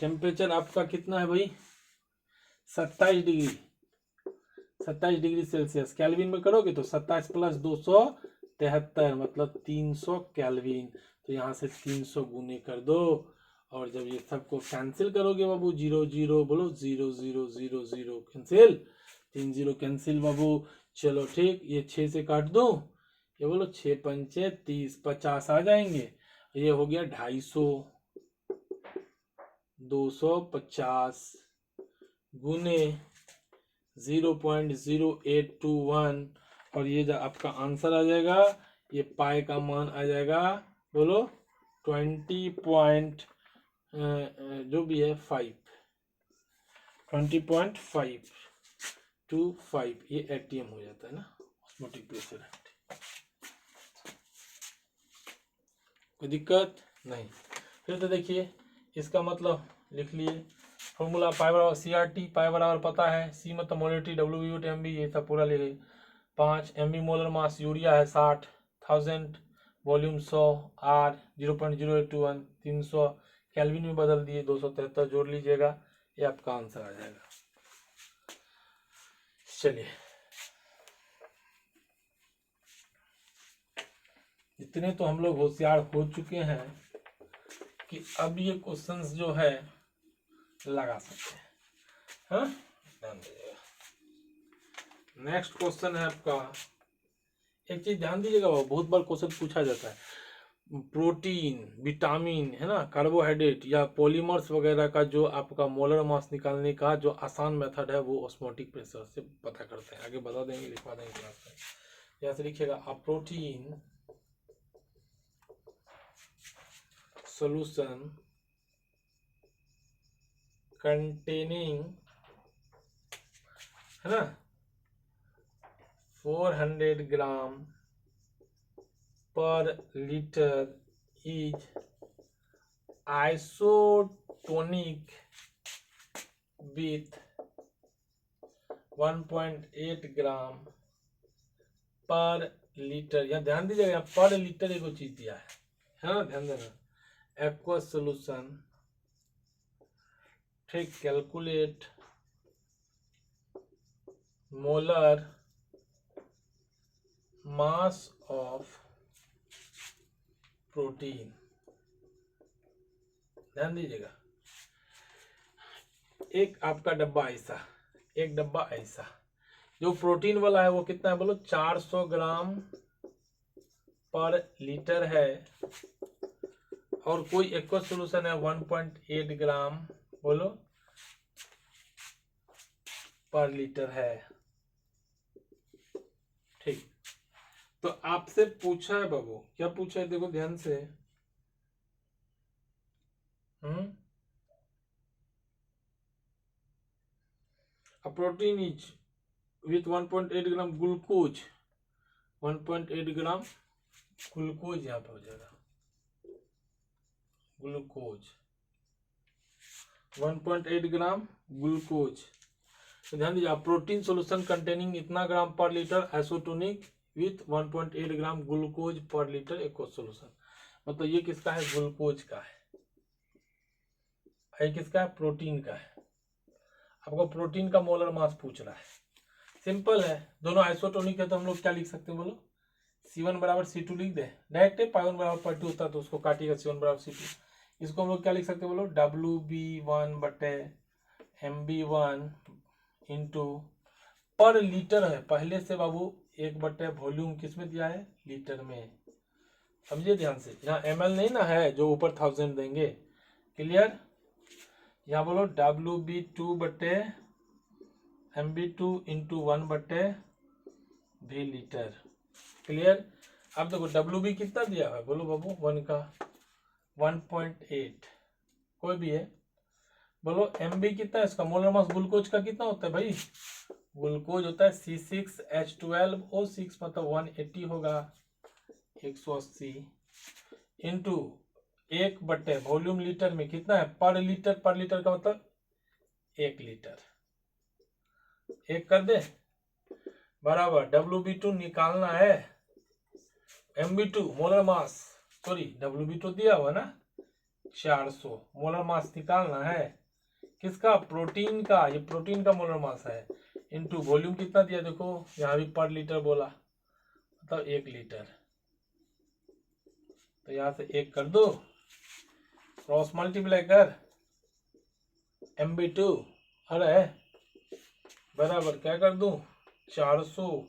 टेम्परेचर आपका कितना है भाई, 27 डिग्री, 27 डिग्री सेल्सियस। कैलविन में करोगे तो 27 प्लस 273 मतलब 300 कैलविन। तो यहाँ से 300 गुने कर दो। और जब ये सबको कैंसिल करोगे बाबू, 0 0 बोलो, 0 0 0 0 कैंसिल, 3 0 कैंसिल बाबू। चलो ठीक, ये 6 से काट दो, ये बोलो 6 पंचे 30, 50 आ जाएंगे। ये हो गया 250, 250 गुने 0.0821। और ये जो आपका आंसर आ जाएगा, ये पाई का मान आ जाएगा, बोलो 20 जो भी है 5, 20.525, ये ATM हो जाता है ना, ऑस्मोटिक प्रेशर। कोई दिक्कत नहीं। फिर तो देखिए, इसका मतलब लिख लिए फॉर्मूला, पाई बराबर CRT, पाई बराबर पता है, C मतलब मोलरिटी, WB बटे MB, ये सब पूरा ले गए। 5 MB मोलर मास यूरिया है 60, 1000 वॉल्यूम 100, R 0.0821, 300 कैलविन में बदल दिए, 273 जोड़ लीजिएगा, ये आपका आंसर आ जाएगा। चलिए, इतने तो हम लोग होशियार हो चुके हैं कि अब ये क्वेश्चंस जो है लगा सकते हैं। हाँ, ध्यान दीजिएगा। नेक्स्ट क्वेश्चन है आपका, एक चीज ध्यान दीजिएगा, बहुत बार क्वेश्चन पूछा जाता है, प्रोटीन, विटामिन, है ना, कार्बोहाइड्रेट या पॉलीमर्स वगैरह का जो आपका मोलर मास निकालने का जो आसान मेथड है, वो ऑस्मोटिक प्रेशर से पता करते हैं। आगे बता देंगे, लिखवा देंगे क्लास में। यहाँ से लिखिएगा, अ प्रोटीन solution containing, है ना, 400 ग्राम पर लीटर इज आइसोटोनिक विथ 1.8 ग्राम पर लीटर। यहाँ ध्यान दीजिएगा, पर लीटर एगो चीज दिया है ना, ध्यान देना। एक्वस सोल्यूशन, ठीक, calculate molar mass of protein. ध्यान दीजिएगा, एक आपका डब्बा ऐसा, एक डब्बा ऐसा, जो प्रोटीन वाला है वो कितना है, बोलो 400 ग्राम पर लीटर है। और कोई एक्वस सोल्यूशन है 1.8 ग्राम, बोलो, पर लीटर है। ठीक, तो आपसे पूछा है बाबू, क्या पूछा है, देखो ध्यान से। A protein is with 1.8 gram glucose, 1.8 gram glucose यहाँ पे हो जाएगा, ग्लूकोज 1.8 ग्राम ग्लूकोज। तो ध्यान दीजिए, प्रोटीन सॉल्यूशन कंटेनिंग इतना ग्राम पर litre isotonic with 1.8 gram glucose पर लीटर एक्वस सॉल्यूशन। मतलब ये किसका है, ग्लूकोज का है, ये किसका है, प्रोटीन का है। आपको प्रोटीन का मोलर मास पूछ रहा है, सिंपल है, दोनों आइसोटोनिक है तो हम लोग क्या लिख सकते हैं बोलो, C1 बराबर C2 लिख दे डायरेक्ट, पाई 1 बराबर पाई 2 होता है तो उसको काटिएगा, C1 बराबर C2। इसको हम लोग क्या लिख सकते हैं बोलो, WB1 बटे MB1 इंटू पर लीटर है, पहले से बाबू 1 बटे वॉल्यूम किस में दिया है, लीटर में, समझिए ध्यान से, यहाँ ml नहीं ना है जो ऊपर 1000 देंगे, क्लियर। यहाँ बोलो WB2 बटे MB2 इंटू 1 बटे V लीटर, क्लियर। अब देखो WB कितना दिया है बोलो बाबू, 1 का 1.8 कोई भी है, बोलो MB कितना है इसका, मोलर मास ग्लूकोज का कितना होता है भाई, ग्लूकोज होता है C6H12O6, मतलब 180 होगा, 180 इंटू 1 बटे वॉल्यूम लीटर में कितना है, पर लीटर, पर लीटर का मतलब 1 लीटर, 1 कर दे बराबर WB2 निकालना है, MB2 molar mass, sorry WB2 दिया हुआ ना 400, मोलर मास निकालना है किसका, प्रोटीन का, ये प्रोटीन का मोलर मास है, इंटू वॉल्यूम कितना दिया देखो, यहाँ भी पर लीटर बोला, मतलब 1 लीटर, तो यहाँ से 1 कर दो, क्रॉस मल्टीप्लाई कर, MB2 अरे बराबर क्या कर दूं, 400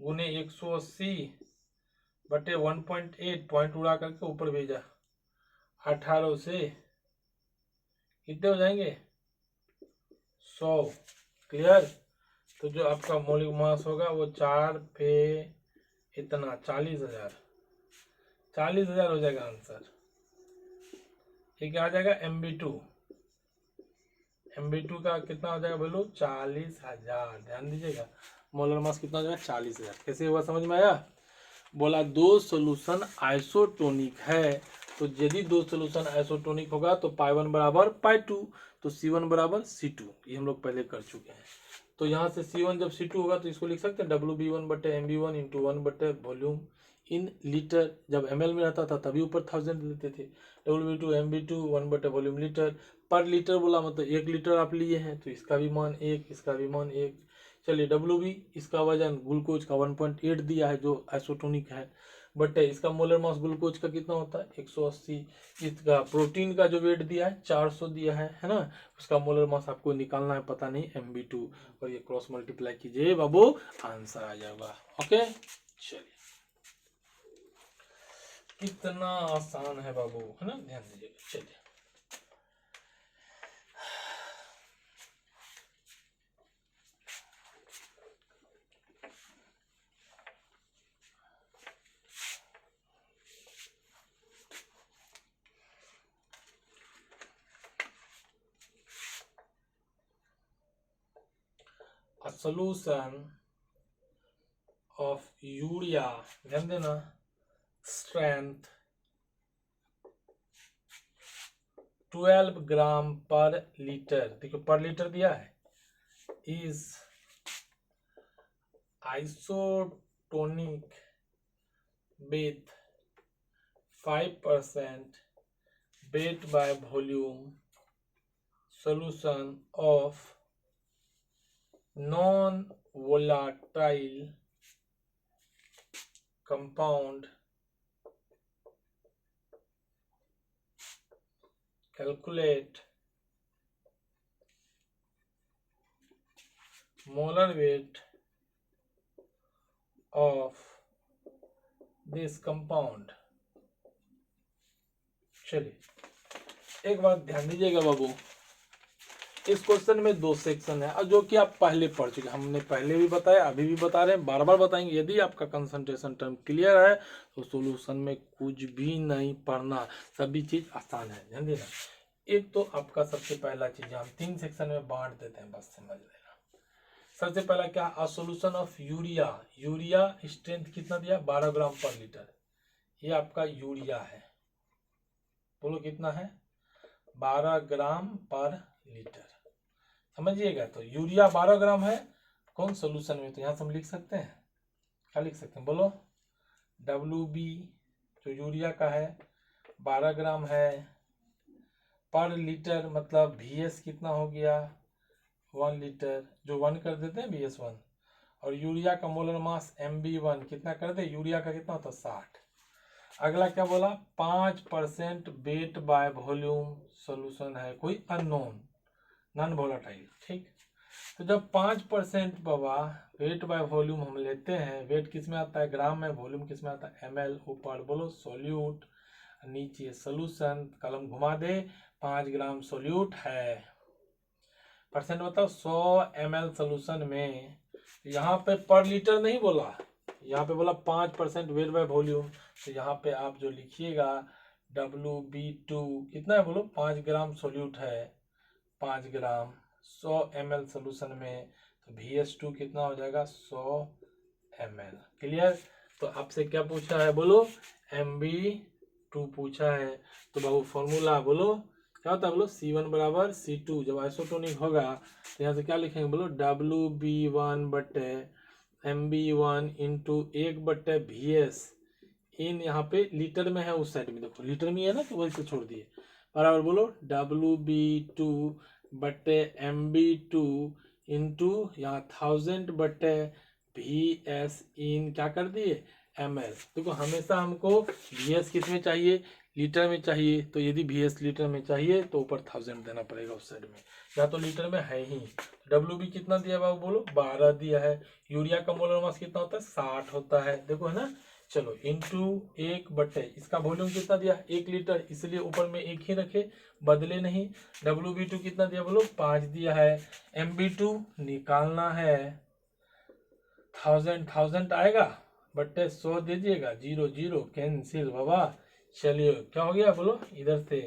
गुने 180 बटे 1.8, पॉइंट उड़ा करके ऊपर भेजा, 18 से कितने हो जाएंगे, 100, क्लियर। तो जो आपका मौलिक मास होगा वो 4 पे इतना 40,000, 40,000 हो जाएगा आंसर। ये क्या आ जाएगा, MB2 का कितना हो जाएगा बोलो, 40,000। ध्यान दीजिएगा, मोलर मास कितना हो जाएगा, 40,000। कैसे हुआ समझ में आया, बोला दो सोल्यूशन आइसोटोनिक है, तो यदि दो सोल्यूशन आइसोटोनिक होगा तो पाई 1 बराबर पाई 2, तो C1 बराबर C2, ये हम लोग पहले कर चुके हैं। तो यहाँ से C1 जब C2 होगा तो इसको लिख सकते हैं WB1 बटे MB1 इंटू 1 बटे वॉल्यूम इन लीटर, जब ml में रहता था तभी ऊपर 1000 लेते थे, WB2 MB2 1 बटे वॉल्यूम लीटर, पर लीटर बोला मतलब 1 लीटर आप लिए हैं, तो इसका भी मान 1, इसका भी मान 1। चलिए WB इसका वजन ग्लूकोज का 1.8 दिया है जो आइसोटोनिक है, बट इसका मोलर मास ग्लूकोज का कितना होता है 180, इसका प्रोटीन का जो वेट दिया है 400 दिया है ना, उसका मोलर मास आपको निकालना है, पता नहीं MB2, और ये क्रॉस मल्टीप्लाई कीजिए बाबू, आंसर आ जाएगा। ओके चलिए, कितना आसान है बाबू, है ना, ध्यान दीजिएगा। चलिए a solution of urea, ध्यान देना, strength 12 ग्राम पर लीटर, देखो पर लीटर दिया है, is isotonic with 5% weight by volume solution of non-volatile compound, calculate molar weight of this compound। चलिए एक बात ध्यान दीजिएगा बाबू, इस क्वेश्चन में 2 सेक्शन है, और जो कि आप पहले पढ़ चुके, हमने पहले भी बताया, अभी भी बता रहे हैं, बार बार बताएंगे। यदि आपका कंसंट्रेशन टर्म क्लियर है तो सॉल्यूशन में कुछ भी नहीं पढ़ना, सभी चीज आसान है, ध्यान देना। एक तो आपका सबसे पहला चीज हम 3 सेक्शन में बांट देते हैं, बस समझ लेना। सबसे पहला क्या, a solution of urea, urea strength कितना दिया 12 ग्राम पर लीटर, ये आपका यूरिया है, बोलो कितना है 12 ग्राम पर लीटर, समझिएगा। तो यूरिया 12 ग्राम है कौन सोल्यूशन में, तो यहाँ से हम लिख सकते हैं, क्या लिख सकते हैं बोलो, WB जो यूरिया का है 12 ग्राम है पर लीटर, मतलब VS कितना हो गया 1 लीटर, जो 1 कर देते हैं VS1, और यूरिया का मोलर मास MB1 कितना कर दे, यूरिया का कितना होता है 60। अगला क्या बोला, 5% वेट बाय वॉल्यूम सोल्यूशन है, कोई अननोन नॉन वोलाटाइल, ठीक। तो जब 5% बाबा वेट बाय वॉल्यूम हम लेते हैं, वेट किस में आता है ग्राम में, वॉल्यूम किस में आता है ml, ऊपर बोलो सोल्यूट, नीचे सोल्यूशन, कलम घुमा दे, 5 ग्राम सोल्यूट है, परसेंट बताओ 100 ml सोल्यूशन में, यहाँ पे पर लीटर नहीं बोला, यहाँ पे बोला 5% वेट बाय वॉल्यूम, तो यहाँ पे आप जो लिखिएगा WB2 कितना है बोलो 5 ग्राम सोल्यूट है, 5 ग्राम 100 ml सोल्यूशन में, तो VS2 कितना हो जाएगा 100 ml, क्लियर। तो आपसे क्या पूछा है बोलो, MB2 पूछा है, तो बाबू फॉर्मूला बोलो क्या होता है बोलो, C1 बराबर C2, जब आइसोटोनिक होगा तो यहाँ से क्या लिखेंगे बोलो, WB1 बटे MB1 इंटू 1 बटे VS इन, यहाँ पे लीटर में है, उस साइड में देखो लीटर में है ना, तो वही से छोड़ दिए, बराबर बोलो WB2 बटे MB2 इंटू यहाँ 1000 बटे VS इन क्या कर दिए ml। देखो हमेशा हमको VS किस में चाहिए, लीटर में चाहिए, तो यदि VS लीटर में चाहिए तो ऊपर 1000 देना पड़ेगा उस साइड में, या तो लीटर में है ही। WB कितना दिया बाबू बोलो 12 दिया है, यूरिया का मोलर मास कितना होता है 60 होता है, देखो है ना। चलो इंटू 1 बटे इसका वॉल्यूम कितना दिया 1 लीटर, इसलिए ऊपर में 1 ही रखे, बदले नहीं। WB2 कितना दिया बोलो 5 दिया है, MB2 निकालना है, 1000 आएगा बटे 100 दे दिएगा, 0 0 कैंसिल बाबा। चलिए क्या हो गया बोलो, इधर से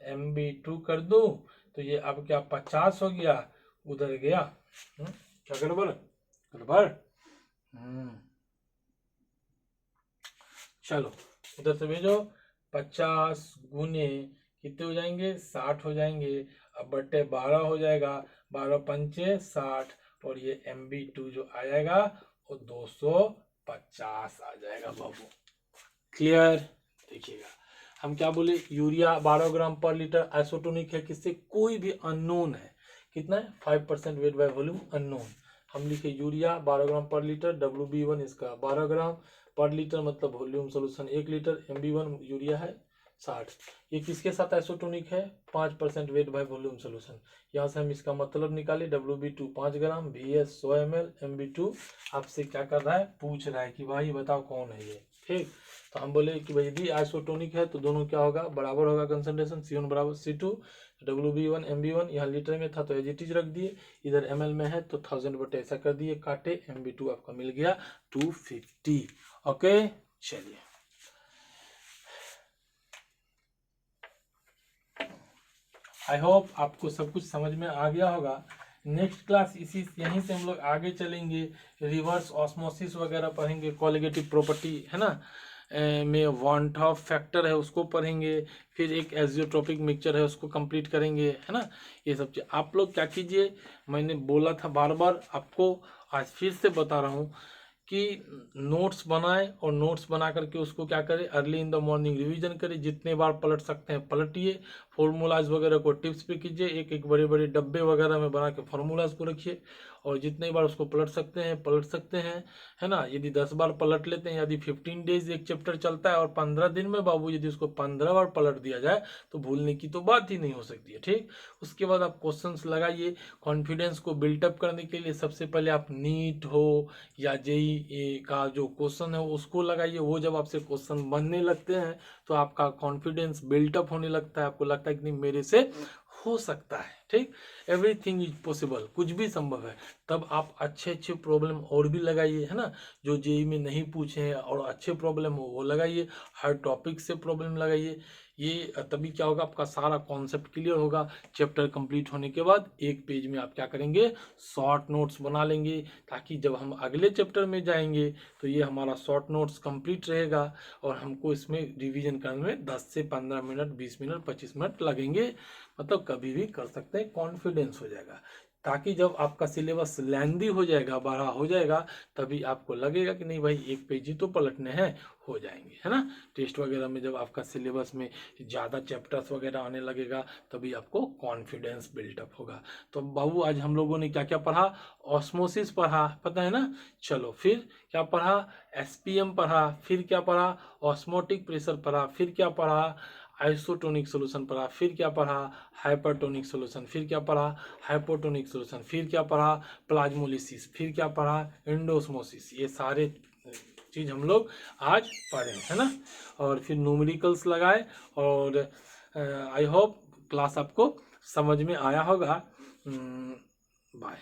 MB2 कर दूं तो ये अब क्या 50 हो गया, उधर गया क्या गड़बड़ गड़बड़, चलो उधर से भेजो, 50 गुने कितने हो जाएंगे 60 हो जाएंगे, अब बट्टे 12 हो जाएगा, 12 पंचे 60, और ये MB2 जो आ जाएगा वो 250 आ जाएगा बाबू, क्लियर। देखिएगा हम क्या बोले, यूरिया 12 ग्राम पर लीटर आइसोटोनिक है, किससे कोई भी अननोन है, कितना है 5% वेट बाय वॉल्यूम अननोन, हम लिखे यूरिया 12 ग्राम पर लीटर, WB1 इसका 12 ग्राम पर लीटर, मतलब volume solution 1 litre, MB1 urea है 60, ये किसके साथ आइसोटोनिक है 5% वेट बाय वॉल्यूम सोल्यूशन, यहाँ से हम इसका मतलब निकाले, WB2 5 ग्राम, VS 100 ml, MB2 आपसे क्या कर रहा है पूछ रहा है कि भाई बताओ कौन है ये, ठीक। तो हम बोले कि भाई यदि आइसोटोनिक है तो दोनों क्या होगा बराबर होगा कंसंट्रेशन, C1 बराबर C2, WB1 MB1 यहाँ लीटर में था तो एज इट इज रख दिए, इधर ml में है तो 1000 बटे ऐसा कर दिए, काटे, MB2 आपका मिल गया 250, ओके। चलिए आई होप आपको सब कुछ समझ में आ गया होगा। नेक्स्ट क्लास इसी यहीं से हम लोग आगे चलेंगे, रिवर्स ऑस्मोसिस वगैरह पढ़ेंगे, कोलिगेटिव प्रॉपर्टी है ना में वांट ऑफ फैक्टर है उसको पढ़ेंगे, फिर एक एजियोट्रोपिक मिक्सचर है उसको कंप्लीट करेंगे, है ना। ये सब चीज़ आप लोग क्या कीजिए, मैंने बोला था बार बार आपको, आज फिर से बता रहा हूँ कि नोट्स बनाएं, और नोट्स बना करके उसको क्या करें early in the morning revision करें, जितने बार पलट सकते हैं पलटिए, फॉर्मूलाज वगैरह को टिप्स पे कीजिए, एक एक बड़े बड़े डब्बे वगैरह में बना के फार्मूलाज को रखिए, और जितने बार उसको पलट सकते हैं, है ना। यदि 10 बार पलट लेते हैं, यदि 15 डेज एक चैप्टर चलता है और 15 दिन में बाबू यदि उसको 15 बार पलट दिया जाए तो भूलने की तो बात ही नहीं हो सकती है, ठीक। उसके बाद आप क्वेश्चंस लगाइए, कॉन्फिडेंस को बिल्टअप करने के लिए सबसे पहले आप नीट हो या JEE का जो क्वेश्चन है उसको लगाइए, वो जब आपसे क्वेश्चन बनने लगते हैं तो आपका कॉन्फिडेंस बिल्टअप होने लगता है, आपको लगता है कि नहीं मेरे से हो सकता है, ठीक, एवरीथिंग इज पॉसिबल, कुछ भी संभव है। तब आप अच्छे अच्छे प्रॉब्लम और भी लगाइए, है ना, जो जेई में नहीं पूछे हैं और अच्छे प्रॉब्लम हो वो लगाइए, हर टॉपिक से प्रॉब्लम लगाइए। ये तभी क्या होगा, आपका सारा कॉन्सेप्ट क्लियर होगा। चैप्टर कंप्लीट होने के बाद एक पेज में आप क्या करेंगे, शॉर्ट नोट्स बना लेंगे, ताकि जब हम अगले चैप्टर में जाएंगे तो ये हमारा शॉर्ट नोट्स कंप्लीट रहेगा और हमको इसमें रिवीजन करने में 10 से 15 मिनट, 20 मिनट, 25 मिनट लगेंगे। मतलब कभी भी कर सकते हैं, कॉन्फिडेंस हो जाएगा। ताकि जब आपका सिलेबस लेंदी हो जाएगा, बड़ा हो जाएगा, तभी आपको लगेगा कि नहीं भाई एक पेज ही तो पलटने हैं, हो जाएंगे, है ना। टेस्ट वगैरह में जब आपका सिलेबस में ज़्यादा चैप्टर्स वगैरह आने लगेगा, तभी आपको कॉन्फिडेंस बिल्टअप होगा। तो बाबू आज हम लोगों ने क्या क्या पढ़ा, ऑस्मोसिस पढ़ा, पता है ना। चलो फिर क्या पढ़ा, एसपीएम पढ़ा, फिर क्या पढ़ा, ऑस्मोटिक प्रेशर पढ़ा, फिर क्या पढ़ा, आइसोटोनिक सॉल्यूशन पढ़ा, फिर क्या पढ़ा, हाइपरटोनिक सॉल्यूशन, फिर क्या पढ़ा, हाइपोटोनिक सॉल्यूशन, फिर क्या पढ़ा, प्लाज्मोलिसिस, फिर क्या पढ़ा, एंडोस्मोसिस। ये सारे चीज़ हम लोग आज पढ़े, है ना। और फिर न्यूमेरिकल्स लगाए। और आई होप क्लास आपको समझ में आया होगा। बाय।